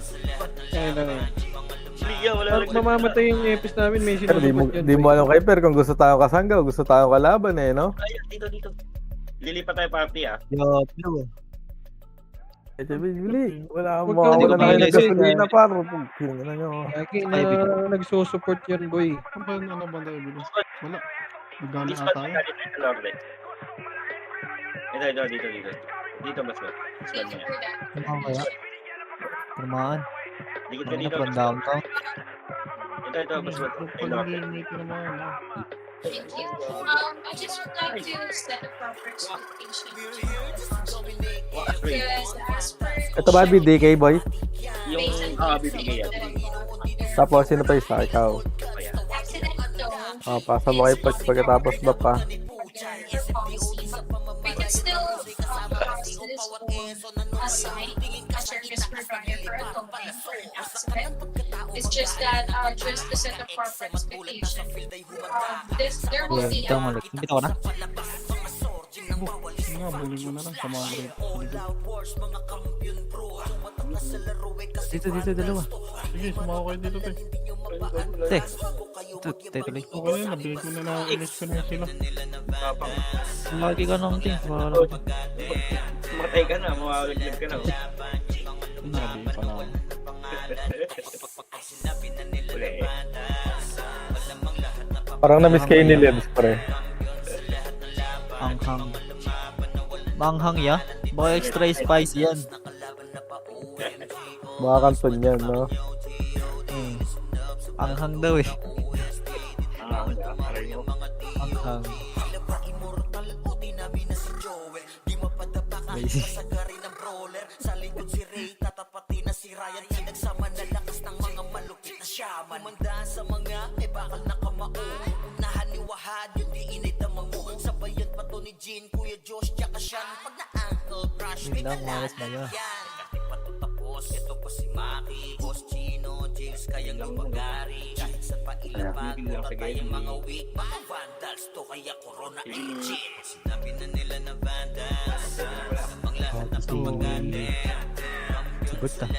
[SPEAKER 2] Ayun na.
[SPEAKER 7] Liga, wala
[SPEAKER 2] Pag
[SPEAKER 7] laglag.
[SPEAKER 2] mamamatay yung epis namin, may
[SPEAKER 1] Pero
[SPEAKER 2] sinusuport yan.
[SPEAKER 1] di mo alam kay Per kung gusto tayong kasangga o gusto tayong kalaban eh, no?
[SPEAKER 7] Ay, dito. Lilipat tayo party, ah.
[SPEAKER 8] Yo, blue.
[SPEAKER 1] Eh, bili. Wala
[SPEAKER 2] Huwag
[SPEAKER 1] mawawala
[SPEAKER 2] kang
[SPEAKER 1] na kayo ng
[SPEAKER 2] bibili,
[SPEAKER 1] gasolina para. Tingnan na nyo.
[SPEAKER 2] Lagi na nagsusupport yan, boy.
[SPEAKER 3] Ano ba tayo bilis? Wala. Magana
[SPEAKER 7] Please,
[SPEAKER 3] ata
[SPEAKER 7] pag
[SPEAKER 3] yun.
[SPEAKER 7] natin sa Lorde. Dito. Dito, Boss Bod. Squad mo yan.
[SPEAKER 8] Ano kaya? Turmaan.
[SPEAKER 7] Dikit ka
[SPEAKER 8] Ano
[SPEAKER 7] dito.
[SPEAKER 8] pa downtown?
[SPEAKER 7] Ito, Boss Bod. Ay,
[SPEAKER 3] Pag
[SPEAKER 7] Lorde.
[SPEAKER 3] hindi may tinamaan.
[SPEAKER 9] Thank you. I just would like to set a proper expectation because as per
[SPEAKER 1] Ito ba, DK boy?
[SPEAKER 7] Yung bibigay yan.
[SPEAKER 1] Tapos, sino pa isa? Ikaw.
[SPEAKER 9] accident though,
[SPEAKER 1] Pasa mo kay Poch pagkatapos ba pa?
[SPEAKER 9] we can still cause this phone assign a service provider for a company for an accident. It's just that just to set a proper expectation. There will be
[SPEAKER 8] Ito, malik. Bitaw na.
[SPEAKER 3] Nga, buli mo na lang sa mga grade.
[SPEAKER 8] Dito, dalawa.
[SPEAKER 3] Sige, sumawa kayo dito, te.
[SPEAKER 8] Te. Te, tuloy.
[SPEAKER 3] Okay na, nabigay ko na na election na sila.
[SPEAKER 8] Lagi ka nang ting. Wala ka.
[SPEAKER 7] Matay ka na, mawawaglag ka na. oh.
[SPEAKER 3] Nabigay pa na.
[SPEAKER 7] Uli.
[SPEAKER 1] Parang na-miss kayo ni Lebs, pre.
[SPEAKER 8] Manghang. Manghang ya? Baka extra spice yan.
[SPEAKER 1] Mga kanton yan, no?
[SPEAKER 8] Anghang daw eh.
[SPEAKER 7] Aray nyo.
[SPEAKER 8] Anghang. Lazy. Yun lang, malas na yun.
[SPEAKER 7] Bibig lang sa ganyan.
[SPEAKER 8] Sigot ah.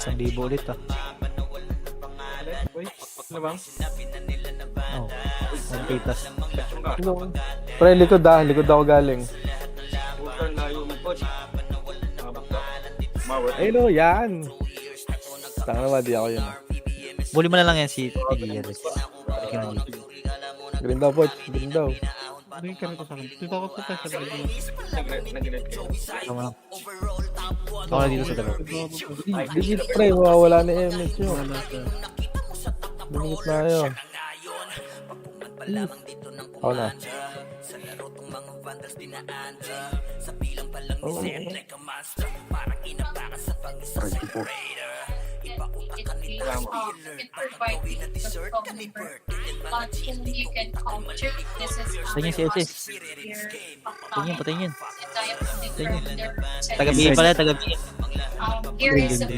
[SPEAKER 8] 1,000 ulit ah.
[SPEAKER 2] Boy, ano bang?
[SPEAKER 8] Oh. Ang pitas.
[SPEAKER 1] Pre, likod ako galing.
[SPEAKER 7] Bukan layo mo po. Mawat.
[SPEAKER 1] Ay no, yan! Tanga naman, di ako yun.
[SPEAKER 8] Buli mo na lang yan si Tiggy. Balikin na dito.
[SPEAKER 1] Green daw, Poch. Green daw.
[SPEAKER 3] Bigay ka rito sa akin. Dito ako sa tayo sa grade.
[SPEAKER 7] Nagilat kayo.
[SPEAKER 8] Tama lang. Ako na dito sa dalawa.
[SPEAKER 1] Digit, pre. Mawawala ni MX yun.
[SPEAKER 3] Wala siya.
[SPEAKER 1] Dumingit na kayo. Ako na. Oh.
[SPEAKER 9] you can culture. This is
[SPEAKER 8] Patayin si SS. Patayin yun. Taga
[SPEAKER 9] Taga
[SPEAKER 8] BA pala, taga BA.
[SPEAKER 9] Here is the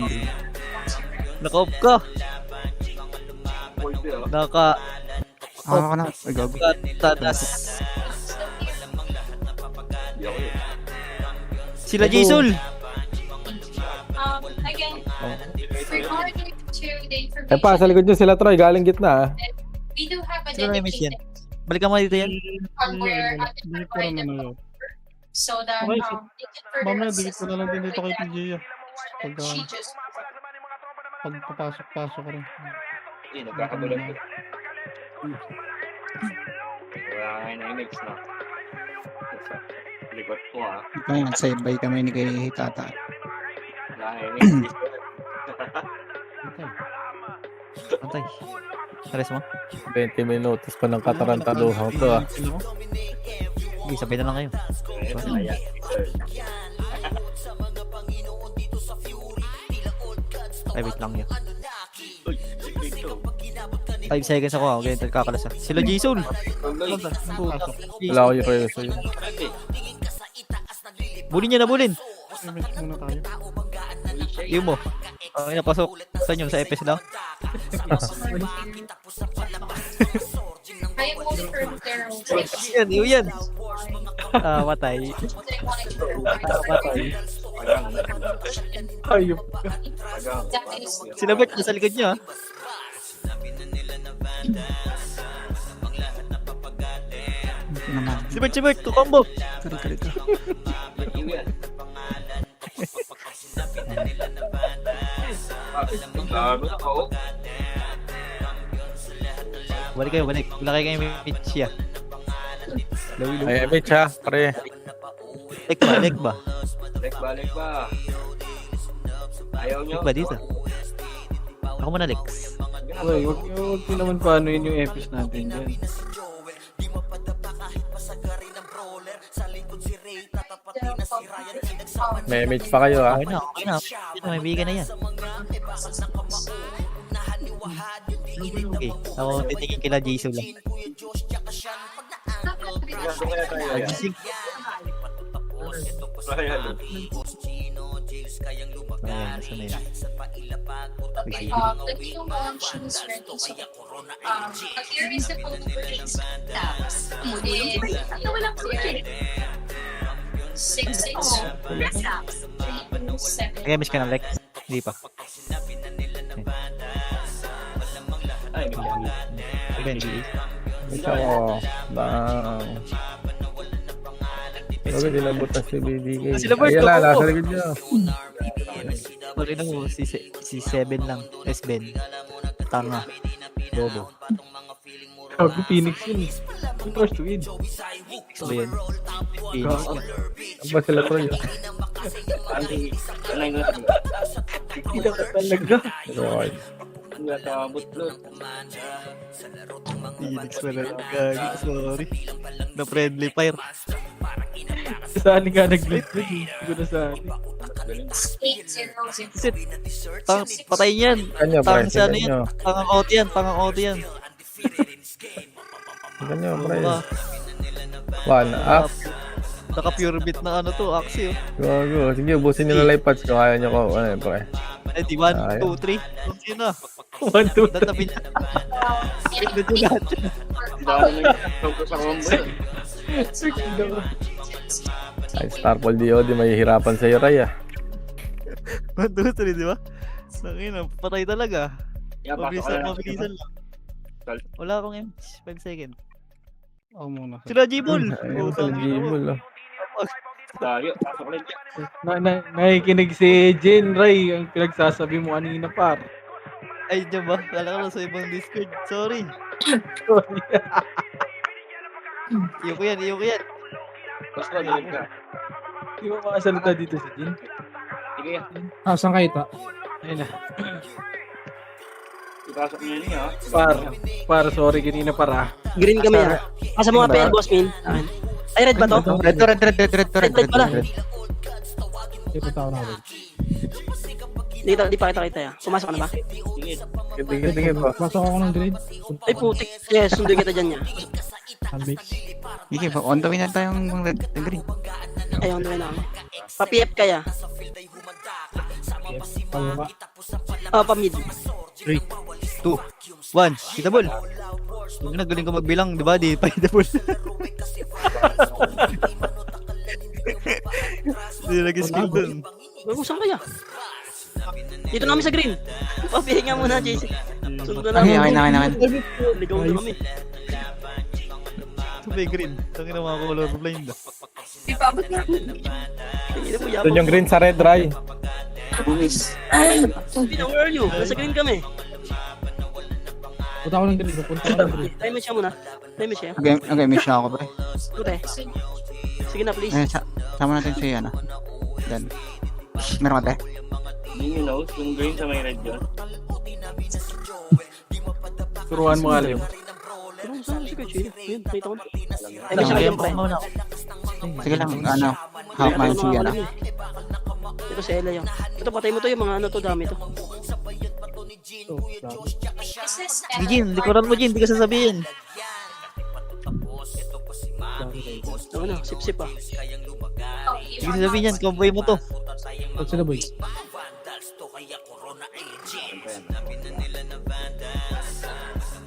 [SPEAKER 8] Naka-off ka. Naka...
[SPEAKER 6] Ako na. Ay, gago.
[SPEAKER 8] Tatas. Sila Jason.
[SPEAKER 9] Again, regarding to the
[SPEAKER 1] Eh pa, sa
[SPEAKER 9] information,
[SPEAKER 1] likod nyo sila Troy. Galing gitna, ah.
[SPEAKER 9] we do have a
[SPEAKER 8] Sino na miss yan?
[SPEAKER 9] dedicated
[SPEAKER 8] Balikan mo dito yan.
[SPEAKER 9] on where
[SPEAKER 3] Bigay ko naman na yun.
[SPEAKER 9] so that
[SPEAKER 3] Okay,
[SPEAKER 9] they can further
[SPEAKER 3] Mamaya,
[SPEAKER 9] assist
[SPEAKER 3] dikit ko na lang din dito kay
[SPEAKER 9] with
[SPEAKER 3] PJ ah.
[SPEAKER 9] that.
[SPEAKER 3] Pagka,
[SPEAKER 9] She just
[SPEAKER 3] pagpapasok-pasok ko rin.
[SPEAKER 7] Hindi, nagkakagulan ko. Wala nga yung image na. Likot ko ah.
[SPEAKER 6] Kaya nagsabay kami ni kay Tata.
[SPEAKER 7] Wala nga yung image.
[SPEAKER 8] Antay. Ares mo?
[SPEAKER 1] 20 minutos pa ng katarantaduhan to ah.
[SPEAKER 8] Sige, sabay na lang kayo.
[SPEAKER 7] Kaya.
[SPEAKER 8] Ay, wait lang yun.
[SPEAKER 7] Uy, dito.
[SPEAKER 8] 5 seconds ako, okay, kakalas ah. Sila Jason!
[SPEAKER 1] Wala ko yung reso yun.
[SPEAKER 8] Bulin niya na, bulin!
[SPEAKER 3] Image muna tayo.
[SPEAKER 8] Yung mo. Okay, napasok. Saan yun? Sa FS lang?
[SPEAKER 9] I am only for their own
[SPEAKER 8] Yan, yun yan! Ah, matay. Matay.
[SPEAKER 2] Ayop.
[SPEAKER 9] That is
[SPEAKER 8] Sila Bert, nasa likod niya ah.
[SPEAKER 6] Ito naman.
[SPEAKER 8] Si Bert, kukombo!
[SPEAKER 6] Kari-kari.
[SPEAKER 8] Balik kayo, balik. Wala kayo kayo meet siya.
[SPEAKER 1] Ay, Mitch ha, pre.
[SPEAKER 8] Lek ba, lek ba?
[SPEAKER 7] Balik ba? Ayaw nyo?
[SPEAKER 8] Lek ba dito? Ako muna, Lex.
[SPEAKER 2] Uy, huwag nyo naman paano yun yung epics natin dyan.
[SPEAKER 1] May Mitch pa kayo ha.
[SPEAKER 8] Okay na, okay na. May bigyan na yan. Okay, ako titingin kila Jason lang. Gising.
[SPEAKER 7] Ayan.
[SPEAKER 8] Ayan, nasa na yun. Okay.
[SPEAKER 9] the new launch is ready. So, here is the code to purchase tabs. Walang project. 66327.
[SPEAKER 8] Nag-miss ka na, Lex? Hindi pa.
[SPEAKER 7] Ay,
[SPEAKER 8] NBA.
[SPEAKER 1] Mitch ako. Bang. Bakit nilabot na si BBK?
[SPEAKER 8] Sila Bert,
[SPEAKER 1] Ayan lang,
[SPEAKER 8] ako.
[SPEAKER 1] nasa likod niya.
[SPEAKER 8] Pag mo, si 7 lang. S-Ben. Tanga. Bobo.
[SPEAKER 2] Gago, Phoenix yun eh. Yung first win.
[SPEAKER 8] So ba yun? Phoenix nga.
[SPEAKER 1] Ang ba sila pre?
[SPEAKER 2] Hindi ka talaga.
[SPEAKER 1] Okay.
[SPEAKER 8] Phoenix pala yung gagi. Sorry. Na friendly fire.
[SPEAKER 2] Saan ka nag-glitch yun eh. Hindi ko nasali.
[SPEAKER 9] 800.
[SPEAKER 8] Patay niyan.
[SPEAKER 1] Kanyo pre,
[SPEAKER 8] Tang sa ano
[SPEAKER 1] kanyo.
[SPEAKER 8] yan. Pangang auto yan. Pangang auto yan.
[SPEAKER 1] Kanyo pre.
[SPEAKER 8] Baka,
[SPEAKER 1] One up.
[SPEAKER 8] naka-pure bit na ano to. Axie oh.
[SPEAKER 1] Gago. Sige, ubusin nyo na live pads kung ayaw nyo ko. Ano yun pre?
[SPEAKER 8] Eh di 1,
[SPEAKER 1] Ayun.
[SPEAKER 8] 2, 3. Kung sino.
[SPEAKER 2] 1, 2,
[SPEAKER 8] Tatapin niya. Tignan nyo lahat.
[SPEAKER 1] Ay, Starfall DOD, may hirapan sa'yo, Ray ah.
[SPEAKER 8] 1, 2, 3, di ba? Sakina, patay talaga. Mabilisan lang. Wala akong M. 5 seconds.
[SPEAKER 3] Ako muna.
[SPEAKER 8] Sila G-Ball!
[SPEAKER 1] Ayun, sa Gmall ah.
[SPEAKER 7] Tayo, pasok ulit.
[SPEAKER 2] nakikinig si Jen Ray ang pinagsasabi mo kanina par.
[SPEAKER 8] Ay, dyan ba? Kala ko lang sa ibang Discord. Sorry. Iyo ko yan.
[SPEAKER 7] Basta ulit ka.
[SPEAKER 2] Di ba makasalita dito si Jen?
[SPEAKER 7] Sige yan.
[SPEAKER 3] Saan kayo ta?
[SPEAKER 2] Ayun na.
[SPEAKER 7] Ipasok niyo niya ha.
[SPEAKER 2] Par, sorry kanina para.
[SPEAKER 5] Green kami ah. Asa mga PL boss min? Ay, red ba to?
[SPEAKER 6] Red pala.
[SPEAKER 3] Dito tao na rin.
[SPEAKER 5] Di pa kita ya. Pumasok ka na ba?
[SPEAKER 1] Tingin pa.
[SPEAKER 3] Pasok ako ng grade.
[SPEAKER 5] Ay putik. Yes, sunduin kita dyan niya.
[SPEAKER 3] Unbaked.
[SPEAKER 6] Sige, on the way na tayong red and green.
[SPEAKER 5] Ayun, doon na ako. Pa-PF kaya?
[SPEAKER 3] Pababa.
[SPEAKER 5] Pa-mid.
[SPEAKER 8] 3, 2, 1. Kita ball. Huwag na, galing ka magbilang, di ba? Di pa kita ball. Hindi nag-skill dun.
[SPEAKER 5] Saan kaya? Dito na kami sa green. Papihinga muna, JC. Sunod na
[SPEAKER 6] Okay,
[SPEAKER 5] namin.
[SPEAKER 6] okay.
[SPEAKER 5] Ligaw na kami.
[SPEAKER 8] Ito ba yung green? Tangin na mga color blind ah.
[SPEAKER 9] Di pa abot na.
[SPEAKER 5] Tingnan mo,
[SPEAKER 1] Doon yung green sa red dry.
[SPEAKER 5] Pina, where are you? Nasa green kami.
[SPEAKER 3] Punta ako ng green. Punta ako ng green.
[SPEAKER 5] Time siya muna. Time siya.
[SPEAKER 6] Okay, miss na ako, pre.
[SPEAKER 5] Pute. Sige na, please.
[SPEAKER 6] Sama natin si, ano. Yan. Meron ka, te?
[SPEAKER 7] Yun yung nose, yung green sa may red yun.
[SPEAKER 2] Turuan mo nga lang.
[SPEAKER 5] Pero saan si Kuya? Yun, nakita ko na. Time siya ngayon, pre.
[SPEAKER 6] Sige lang, ano. Hawak na yung si, ano.
[SPEAKER 5] Ito si Ella yung. Ito, patay mo to yung mga ano to, dami to.
[SPEAKER 8] Sige, Jin. Likuran mo, Jin. Hindi ka sasabihin.
[SPEAKER 5] Ano na, sip-sip ah.
[SPEAKER 8] Sige, sasabihin yan. Convoy mo to.
[SPEAKER 3] Ba't sila boy?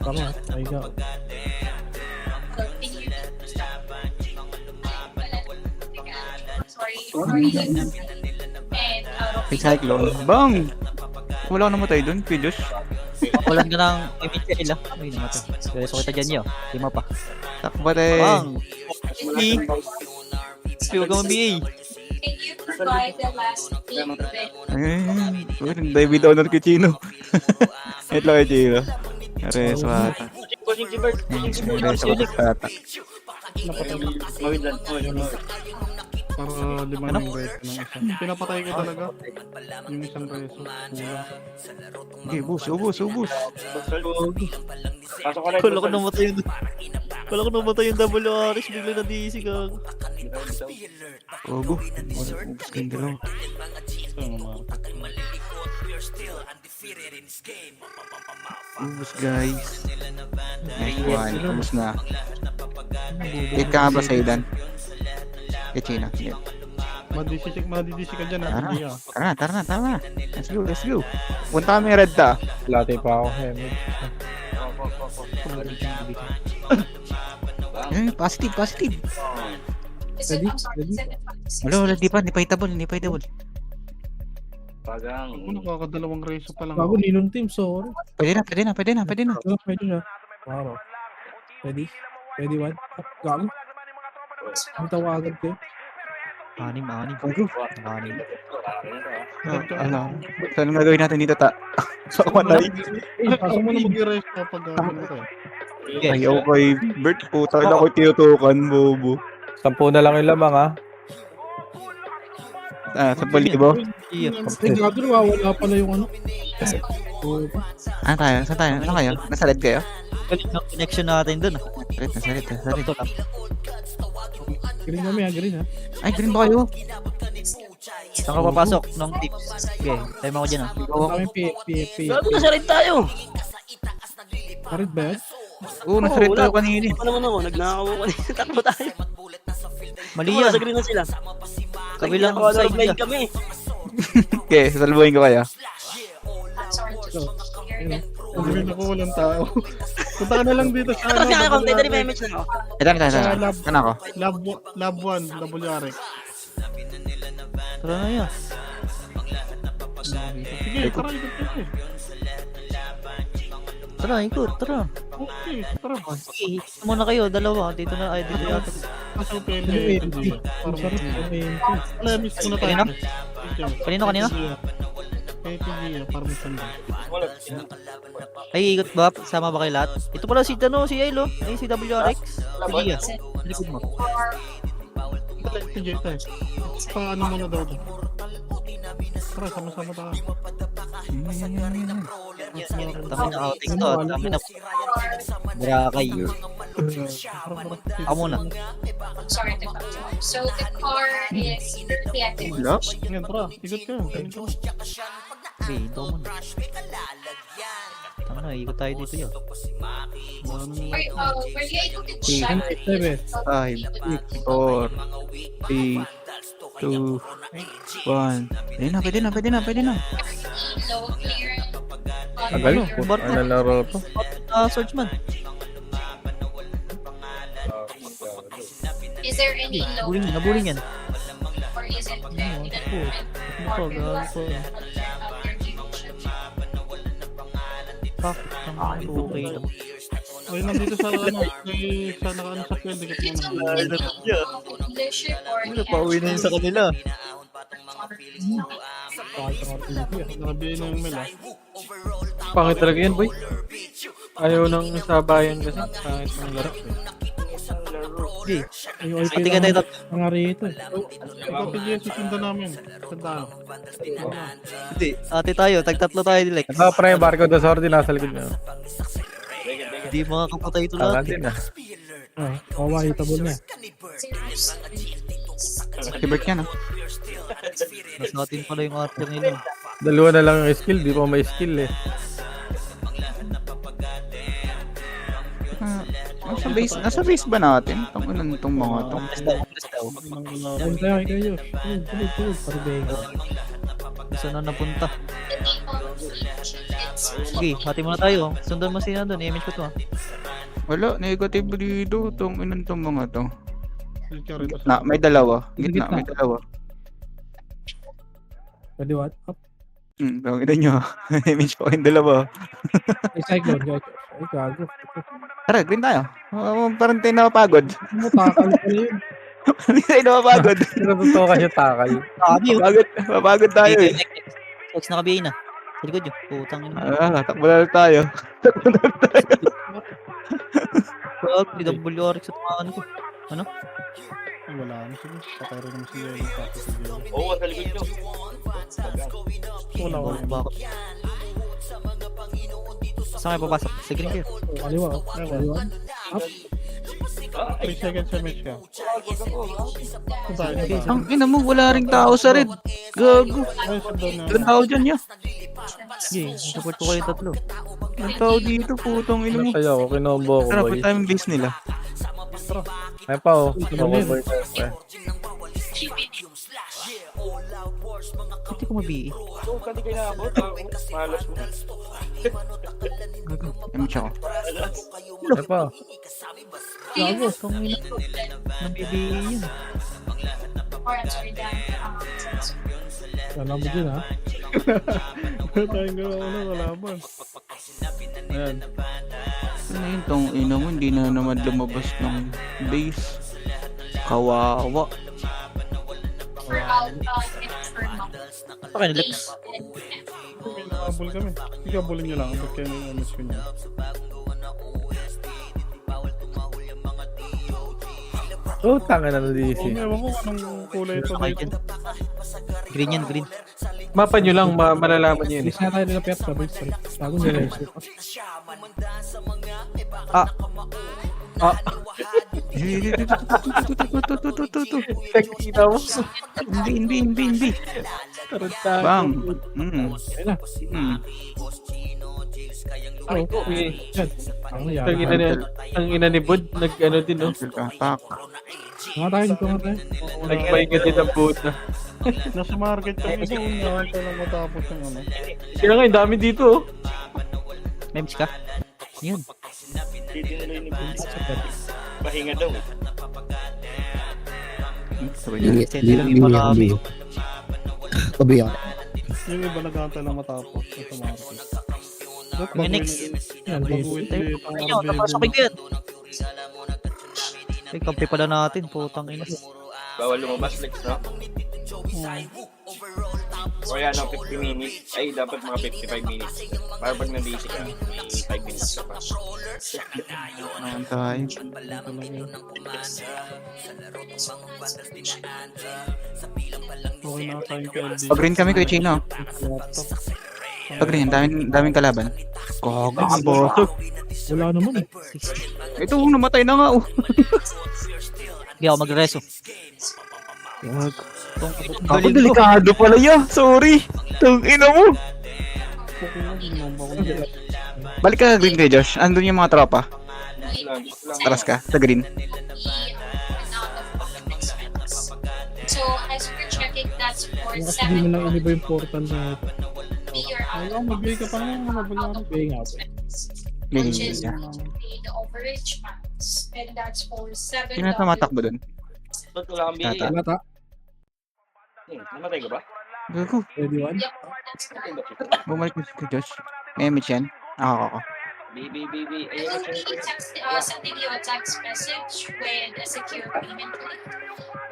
[SPEAKER 3] Tama. Ay ka.
[SPEAKER 9] Sorry. And
[SPEAKER 6] Si Cyclone. Bang! Wala ko namatay dun, Pidus.
[SPEAKER 8] Walan ka ng MHL ah. Ay, namatay. Pero so kita dyan yun. Lima pa.
[SPEAKER 6] Takbat eh.
[SPEAKER 8] Bang! B. Huwag ka mag-BA.
[SPEAKER 9] can you provide the last thing that
[SPEAKER 6] David Honor kay Chino. Ito lang kay Chino. Reso ata.
[SPEAKER 7] Pushing si Bert. Pushing si Bert.
[SPEAKER 6] Reso ata.
[SPEAKER 7] Mawid lang.
[SPEAKER 1] Para lima yung reso ng isa. Pinapatay ko talaga. Yung isang reso.
[SPEAKER 6] Sige, ubus.
[SPEAKER 7] Pasok ka na.
[SPEAKER 8] Kala ko namatay yung WRX. Bigla na DC ka.
[SPEAKER 6] Ubus kayong dalawa. Ubus guys. Nice one. Ubus na. Hit ka nga ba sa Idan? Kay Chino.
[SPEAKER 1] Madidisi ka dyan ha.
[SPEAKER 6] Tara na. Let's go. Punta kami red ta.
[SPEAKER 1] Lati pa ako. Hemig.
[SPEAKER 6] Positive.
[SPEAKER 9] is it,
[SPEAKER 3] Ready?
[SPEAKER 9] I'm sorry,
[SPEAKER 3] Ready?
[SPEAKER 9] is it the
[SPEAKER 6] Wala, di pa hitable.
[SPEAKER 7] Pagang.
[SPEAKER 1] Ako nakakadalawang reso pa lang.
[SPEAKER 3] Bago ninong team, sorry.
[SPEAKER 6] Pwede na.
[SPEAKER 3] Pwede na. Wow. Ready? Ready, one? Gago. Ang tawagan ko.
[SPEAKER 8] Anim.
[SPEAKER 6] Ano? Saan nga gawin natin dito, ta? So, matay.
[SPEAKER 1] Kaso mo na mag-reso kapag gano'n ko.
[SPEAKER 6] Ay, okay. Bert, puta na ko tinutukan, bobo.
[SPEAKER 1] 10 na lang yung lamang ha.
[SPEAKER 6] 10,000.
[SPEAKER 3] Ay, gago, nawawala pala yung ano. Oh,
[SPEAKER 6] Ano tayo? Saan tayo? Ano kayo? Nasa red kayo?
[SPEAKER 8] Galit ng connection natin dun ah.
[SPEAKER 6] Nasa red.
[SPEAKER 8] Ito lang.
[SPEAKER 3] green kami ha, green ha.
[SPEAKER 6] Ay, green ba kayo?
[SPEAKER 8] Saan ka papasok ng tips? Okay, time ako dyan ah.
[SPEAKER 3] Kami PFP.
[SPEAKER 5] Gago na sa red tayo.
[SPEAKER 3] Parid ba yan?
[SPEAKER 6] Oo, nasa red tayo kanina.
[SPEAKER 5] Ano naman ako, nagnakaw ako kanina. Takbo tayo.
[SPEAKER 8] Mali
[SPEAKER 5] Ano,
[SPEAKER 8] yan.
[SPEAKER 5] nasa green na sila.
[SPEAKER 8] Kabilang
[SPEAKER 5] Nagkakawa na
[SPEAKER 8] side
[SPEAKER 5] line
[SPEAKER 8] niya.
[SPEAKER 5] kami.
[SPEAKER 6] Okay, sasalbuhin ko kayo.
[SPEAKER 9] I'm sorry to hear that.
[SPEAKER 1] Sabihin ako walang tao. Punta ka na lang dito sa
[SPEAKER 5] Ito kasi ako, tayo may image na ako.
[SPEAKER 6] Ito. Saan ako?
[SPEAKER 1] Lab 1, WRX.
[SPEAKER 8] Tara na yan.
[SPEAKER 1] Sige, tara, ikot.
[SPEAKER 8] Tara, ikot. Tara.
[SPEAKER 1] Okay, tara.
[SPEAKER 8] Okay, ito muna kayo. Dalawa. Dito na. Ay, dito yata.
[SPEAKER 1] Kaso
[SPEAKER 3] Ano
[SPEAKER 1] pwede.
[SPEAKER 3] yung MP? Ang sarap yung MP.
[SPEAKER 1] Wala, miss muna tayo.
[SPEAKER 8] Kanino?
[SPEAKER 1] Kaya tigil, para may sanda.
[SPEAKER 8] Ay, ikot ba? Sama ba kayo lahat? Ito pala si Elo. Ay, si WRX. Sige ah. Likod mo.
[SPEAKER 1] Sige, tayo. Paano mo na daw ito? Tara, sama-sama tayo.
[SPEAKER 8] Tama na outing to. Tama na. Burakay. Ako muna.
[SPEAKER 9] Sorry to cut you off. So the car is currently active.
[SPEAKER 1] Ngayon, tara, ikot ka. Ganito.
[SPEAKER 8] Okay, ito muna. Tama na, ikot tayo dito yun.
[SPEAKER 9] Were you able to check?
[SPEAKER 6] 5, 4, 3, 2, 1. Pwede na.
[SPEAKER 9] Low clearance.
[SPEAKER 1] Tagal, ano laro to?
[SPEAKER 8] Swordsman.
[SPEAKER 9] Is there any low
[SPEAKER 8] Nabuling yan.
[SPEAKER 9] or is it
[SPEAKER 8] Bakit? Okay lang.
[SPEAKER 3] Ay, nandito sa ano, sa nakaano sa field, dikit mo na.
[SPEAKER 9] English report.
[SPEAKER 8] Ano, pauwi na yun sa kanila.
[SPEAKER 3] Nakabihin na yung Mel, ah.
[SPEAKER 2] Pangit talaga yan, boy. Ayaw ng sabayan kasi. Pangit ng laro.
[SPEAKER 8] Sige.
[SPEAKER 3] Ay, yung IP
[SPEAKER 8] Ate ka tayo
[SPEAKER 3] lang ang rito. Ikaw, PGS, susundan namin. Sandaan.
[SPEAKER 8] Hindi. Ate tayo. Tag-tatlo tayo ni Lex.
[SPEAKER 1] Ah, pre, barko da sorti nasa likod niya.
[SPEAKER 8] Hindi makakapatay ito lahat.
[SPEAKER 1] Takantin na.
[SPEAKER 3] Ah, kawa, hitable niya.
[SPEAKER 6] Kibert yan, ah.
[SPEAKER 8] Mas natin pala yung archer nila.
[SPEAKER 1] Dalawa na lang yung skill, di pa may skill eh.
[SPEAKER 6] Nasa base ba natin? Itong mga to.
[SPEAKER 8] Umpres daw.
[SPEAKER 3] Yan tayo, kayo. Tulog, paribay.
[SPEAKER 8] Saan na napunta? Sige, hati muna tayo. Sundan mo si Nandun. I-image ko to ha.
[SPEAKER 6] Wala, negative dito. Itong mga to.
[SPEAKER 3] Filter ito
[SPEAKER 6] Na,
[SPEAKER 3] sa...
[SPEAKER 6] may dalawa. Gitna, may dalawa.
[SPEAKER 3] Pwede what? Up.
[SPEAKER 6] Tawag ina nyo. Image ko kayong dalawa.
[SPEAKER 3] Ay, cyclone, guys. Ay, gago.
[SPEAKER 6] Tara, green tayo. Parang tayo napapagod.
[SPEAKER 3] Ano, takal pa yun.
[SPEAKER 6] Hindi tayo napapagod.
[SPEAKER 1] Totoo kasi takal.
[SPEAKER 6] Mapagod tayo eh.
[SPEAKER 8] Lex, nakabihin na. Sa likod yun. Putang ina.
[SPEAKER 6] Takbo na lang tayo.
[SPEAKER 8] Wag, PWRX at mga ano ko. Ano?
[SPEAKER 3] Ay, wala na sila. Patay rin naman sila yung tapos si Jerry.
[SPEAKER 7] Oo, sa likod nyo.
[SPEAKER 3] Wala ko.
[SPEAKER 8] Bakit? Saan kayo papasok? Sa green kayo.
[SPEAKER 3] Kaliwa, oh. Kaliwa. Up. 3 seconds sa match ka. Saan tayo?
[SPEAKER 6] Ang ina mo, wala ring tao sa red. Gago.
[SPEAKER 3] Ay, sundan na.
[SPEAKER 6] Ilan tao dyan niya?
[SPEAKER 8] Sige, support ko kayo tatlo.
[SPEAKER 6] Ilan tao dito, putong ina mo.
[SPEAKER 1] Kaya ako, kinombo ko
[SPEAKER 6] Tara,
[SPEAKER 1] boy.
[SPEAKER 6] put time base nila.
[SPEAKER 1] Ay pa oh. Makoboy tayo pre.
[SPEAKER 8] Hindi ko mabihi.
[SPEAKER 7] Oo, kadi kayo nakabot. Malas mo.
[SPEAKER 6] Image ako.
[SPEAKER 1] Ay pa.
[SPEAKER 8] Gago, itong ina. Nabibihi yun.
[SPEAKER 3] Wala mo din, ha? Wala tayong gano'n na, wala mo. Ayan.
[SPEAKER 6] Ano yun, tong ina mo, hindi na naman lumabas ng base. Kawawa.
[SPEAKER 8] Okay, Lex.
[SPEAKER 3] May nakabul kami. Ikaw, bulin nyo lang. Ba't kayo may MS ko niya?
[SPEAKER 1] Oh, tanga na ng DC.
[SPEAKER 3] Oo, ewan ko anong kulay ito
[SPEAKER 8] Okay,
[SPEAKER 3] dito.
[SPEAKER 8] dyan. Green yan, green.
[SPEAKER 2] Mapa nyo lang, malalaman nyo yun.
[SPEAKER 3] Ilis na tayo nila pet sa base. Bago nila issue.
[SPEAKER 2] Kita mo?
[SPEAKER 6] Hindi. Bang.
[SPEAKER 3] Oh,
[SPEAKER 2] Eh,
[SPEAKER 3] yan. Ang nangyari.
[SPEAKER 2] ang ina ni Bud, nag-ano din, no?
[SPEAKER 6] Pak.
[SPEAKER 3] Nga tayo.
[SPEAKER 2] Nagpahinga din ang buot na.
[SPEAKER 3] Nasa market kami doon. Ngayon tayo lang matapos yung ano.
[SPEAKER 2] Kaya nga, yung dami dito, oh.
[SPEAKER 8] Memes ka? Yun.
[SPEAKER 7] Dito nila yung pahinga daw.
[SPEAKER 8] Senti lang yung marami.
[SPEAKER 3] Yung iba nagkantay lang matapos. Nasa market.
[SPEAKER 8] Yung next.
[SPEAKER 3] Yan, baguhin dito ang
[SPEAKER 8] Ayun, napasok ko yan. Ay, kampi pala natin. Putang ina.
[SPEAKER 7] Bawal lumabas, Lex, no? O yan, 50 minutes. Ay, dapat mga 55 minutes. Para pag na-busy ka, may 5 minutes ka pa.
[SPEAKER 6] Naman tayo.
[SPEAKER 3] Okay na tayo kay LD.
[SPEAKER 6] Pag green kami, Kuya Chino.
[SPEAKER 3] Laptop.
[SPEAKER 6] Pag green, daming kalaban. Gago.
[SPEAKER 3] Wala naman eh.
[SPEAKER 6] Ito, namatay na nga.
[SPEAKER 8] Hindi ako magreso.
[SPEAKER 6] Ako, delikado pala yan. Sorry. Tung ina mo.
[SPEAKER 3] Okay lang, number ko na.
[SPEAKER 6] Balik ka green kay Josh. Andun yung mga tropa. Taras ka, sa green.
[SPEAKER 9] So, as we're checking, that's for
[SPEAKER 3] Kung kasi di mo
[SPEAKER 9] 7
[SPEAKER 3] lang iniba yung portal na ito.
[SPEAKER 9] you're out
[SPEAKER 3] Wala, magbigay ka pa naman. Magbigay nga po.
[SPEAKER 9] which is
[SPEAKER 6] Yeah.
[SPEAKER 9] going to be the overage funds. And that's for $7.
[SPEAKER 6] Sino na tumatakbo dun?
[SPEAKER 7] Ba't wala kang bili?
[SPEAKER 6] Tata.
[SPEAKER 3] Wala ta.
[SPEAKER 7] Namatay ka ba?
[SPEAKER 6] Gago.
[SPEAKER 3] Ready one?
[SPEAKER 9] Yep, that's correct.
[SPEAKER 6] Bumalik mo kay Josh. May image yan. Ako.
[SPEAKER 7] BB.
[SPEAKER 9] I will be sending you a text message with a secure payment link,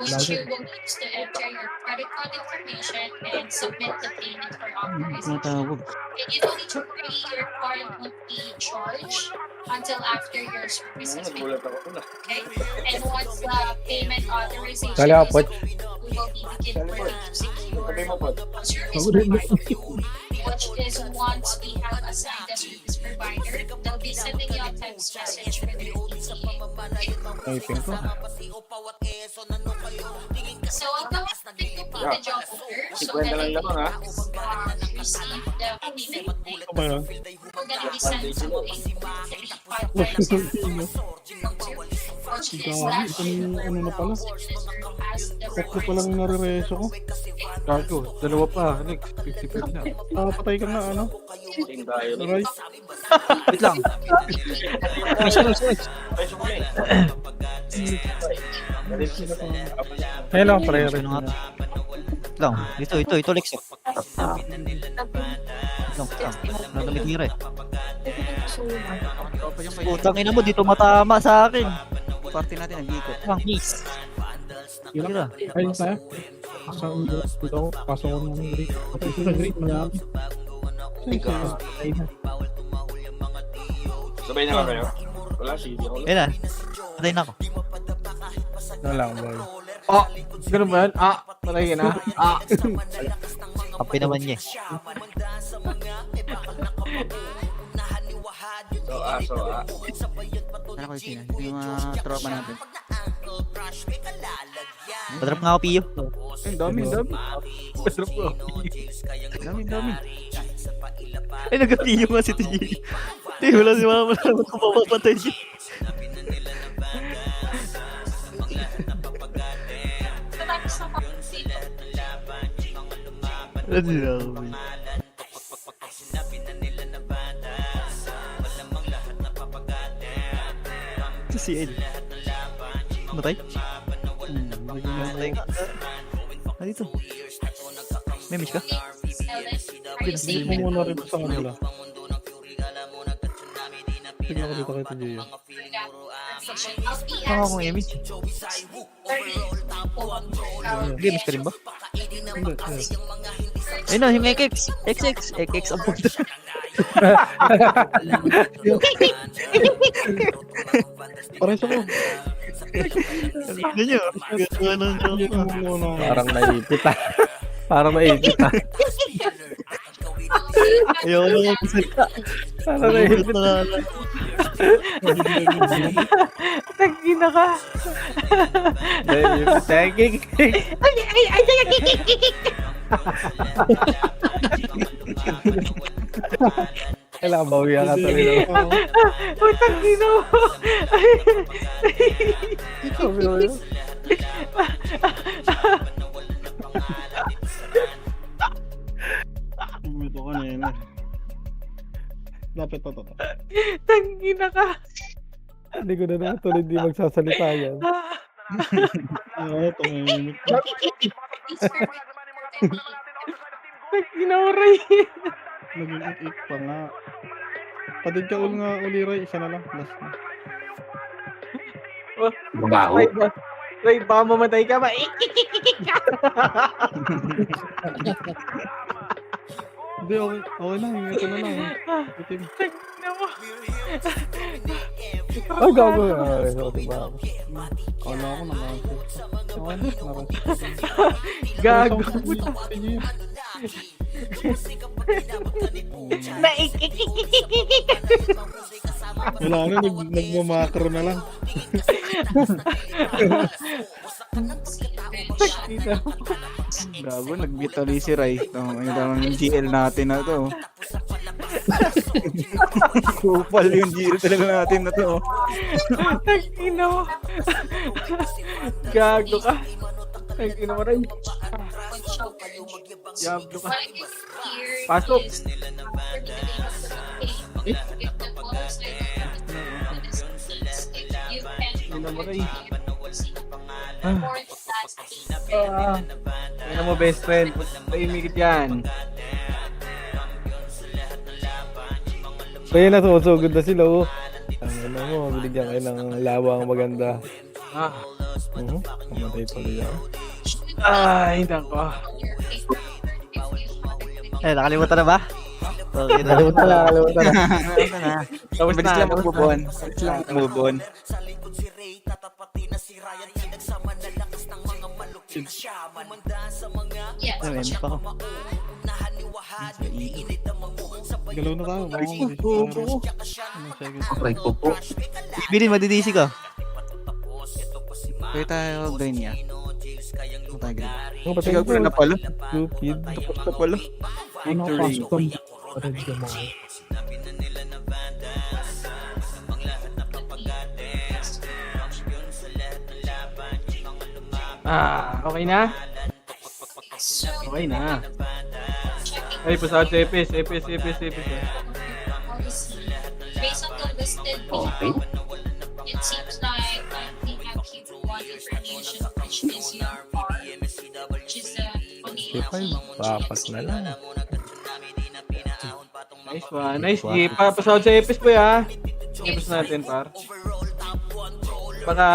[SPEAKER 9] which you will use to enter your credit card information and submit the payment for authorization.
[SPEAKER 6] Matawag.
[SPEAKER 9] And you don't need to worry, your card won't be charged until after your service is paid.
[SPEAKER 7] Nagulat ako na.
[SPEAKER 9] Okay? And once the payment authorization
[SPEAKER 1] Kala
[SPEAKER 9] is
[SPEAKER 1] ko,
[SPEAKER 9] approved, we will be begin to secure
[SPEAKER 7] Sabi mo po.
[SPEAKER 9] service provider, which is once we have assigned a service provider, they'll be sending you a text message with your ETA.
[SPEAKER 3] Typing ko.
[SPEAKER 9] So I'll go ahead and complete the job order so
[SPEAKER 7] 50
[SPEAKER 9] that
[SPEAKER 7] lang
[SPEAKER 9] you
[SPEAKER 7] lamang, ha?
[SPEAKER 9] receive the payment.
[SPEAKER 3] Ano ba yun?
[SPEAKER 9] We're gonna be sent to a 35 which is
[SPEAKER 3] Grabe, itong ano na pala.
[SPEAKER 9] as the
[SPEAKER 3] Tatlo pa lang yung nare-reso ko.
[SPEAKER 1] Gago, dalawa pa. Next, 55 na.
[SPEAKER 3] Patay ka na, ano?
[SPEAKER 7] Ting tayo.
[SPEAKER 3] Aray.
[SPEAKER 6] Wait lang.
[SPEAKER 7] Ay, so kami.
[SPEAKER 1] Hello, pre.
[SPEAKER 6] Ano nga? Wait lang. Ito, Lex. Nadamit nira eh. Putang ina mo, dito matama sa akin. Party natin, nag-iikot. Ang miss. Tira.
[SPEAKER 3] Ayun tayo. Dito ako, pasok ko ng green. Patay ko sa green, marami. Patay na.
[SPEAKER 7] Sabay na ba kayo? Wala, sige ako.
[SPEAKER 6] Ayun na. Patay na ako.
[SPEAKER 1] Ano lang, boy.
[SPEAKER 2] Oh, ganun ba yan? Patay ka na.
[SPEAKER 6] Kape naman niya eh.
[SPEAKER 7] So.
[SPEAKER 6] Ano ko yung yung mga tropa natin. Patrap nga ako, Pio.
[SPEAKER 2] Ang dami. Patrap ko.
[SPEAKER 6] Dami. Ay, nag-Pio nga si TJ. Di, wala si mama naman kung mapapatay siya.
[SPEAKER 9] Tapos na po dito.
[SPEAKER 6] Ano nila ako? Ito si Ed. Matay? Matay ka. Ah, dito. May miss ka?
[SPEAKER 3] Hindi mo muna rin sa kanila. Tignan ko dito kay TJ.
[SPEAKER 6] Baka akong image. Hindi, miss ka rin ba?
[SPEAKER 3] Hindi.
[SPEAKER 6] Ayun na, yung XX. XX ang punta.
[SPEAKER 3] Pares ako.
[SPEAKER 6] Ano nyo?
[SPEAKER 1] Parang naipit ah. Parang naipit ah.
[SPEAKER 6] Ayaw ko lang magsalita.
[SPEAKER 1] Parang naipit.
[SPEAKER 2] Tagina ka.
[SPEAKER 1] Naipit. Tagig. Kailangan bawian ka tuloy.
[SPEAKER 2] Tagina mo.
[SPEAKER 1] Sabi mo yun.
[SPEAKER 3] Ito ka na yun. Lapit pa to.
[SPEAKER 2] Tagina ka.
[SPEAKER 1] Hindi ko na natuloy di magsasalita yan.
[SPEAKER 3] Ito ngayon.
[SPEAKER 2] Tagina mo, Ray.
[SPEAKER 3] Naging ik pa nga. Padid ka uli Ray, isa na lang. Last na.
[SPEAKER 7] Babaho.
[SPEAKER 2] Ray, baka mamatay ka ba?
[SPEAKER 3] Hindi, okay lang. Ito na lang. Itim.
[SPEAKER 2] Tagina mo.
[SPEAKER 1] Ay, gago. Ay, so, diba?
[SPEAKER 3] Kala ko naman. Okay na, nakas.
[SPEAKER 2] Gago.
[SPEAKER 3] Wala na, nagmamakro na lang.
[SPEAKER 6] Gago, nag-vitally si Rai. Ito, yung GL natin na to. Kupal yung GL talaga natin na to.
[SPEAKER 2] Tagina mo. Gago ka. Tagina mo, Ray. Diablo ka. Pasok. Tagina mo, Ray. Ano mo, best friend? Tahimikit yan.
[SPEAKER 1] Kaya na sumusugod na sila, oh. Ang ano mo, binigyan kayo ng lawang maganda.
[SPEAKER 2] Ah.
[SPEAKER 1] Kamatay tuloy ako.
[SPEAKER 2] Ay, nako.
[SPEAKER 8] Eh, nakalimutan na ba? Okay na.
[SPEAKER 1] Kalimutan na.
[SPEAKER 6] Nakalimutan na.
[SPEAKER 2] Tapos
[SPEAKER 6] Bilis
[SPEAKER 2] na.
[SPEAKER 6] lang mag-move on. Bilis lang mag-move on.
[SPEAKER 9] Yes.
[SPEAKER 8] Ano, end pa ko.
[SPEAKER 3] Galaw na tayo.
[SPEAKER 8] Ibilin, madidisi ka.
[SPEAKER 6] Kaya tayo green niya. Ano tayo green?
[SPEAKER 1] Oh, patay
[SPEAKER 6] Sigaw green na pala.
[SPEAKER 1] Stupid.
[SPEAKER 6] Tapos na pala. Victory.
[SPEAKER 2] Ah, okay na?
[SPEAKER 9] So,
[SPEAKER 2] Okay na.
[SPEAKER 9] checking
[SPEAKER 2] Ay, pasahod sa EPS.
[SPEAKER 9] based on the listed people, it seems like we have Q1 information, which is your bar, which is the
[SPEAKER 1] Papat na lang.
[SPEAKER 2] Nice one. Nice. Sige, pasahod sa EPS po ya. EPS natin, par. Baka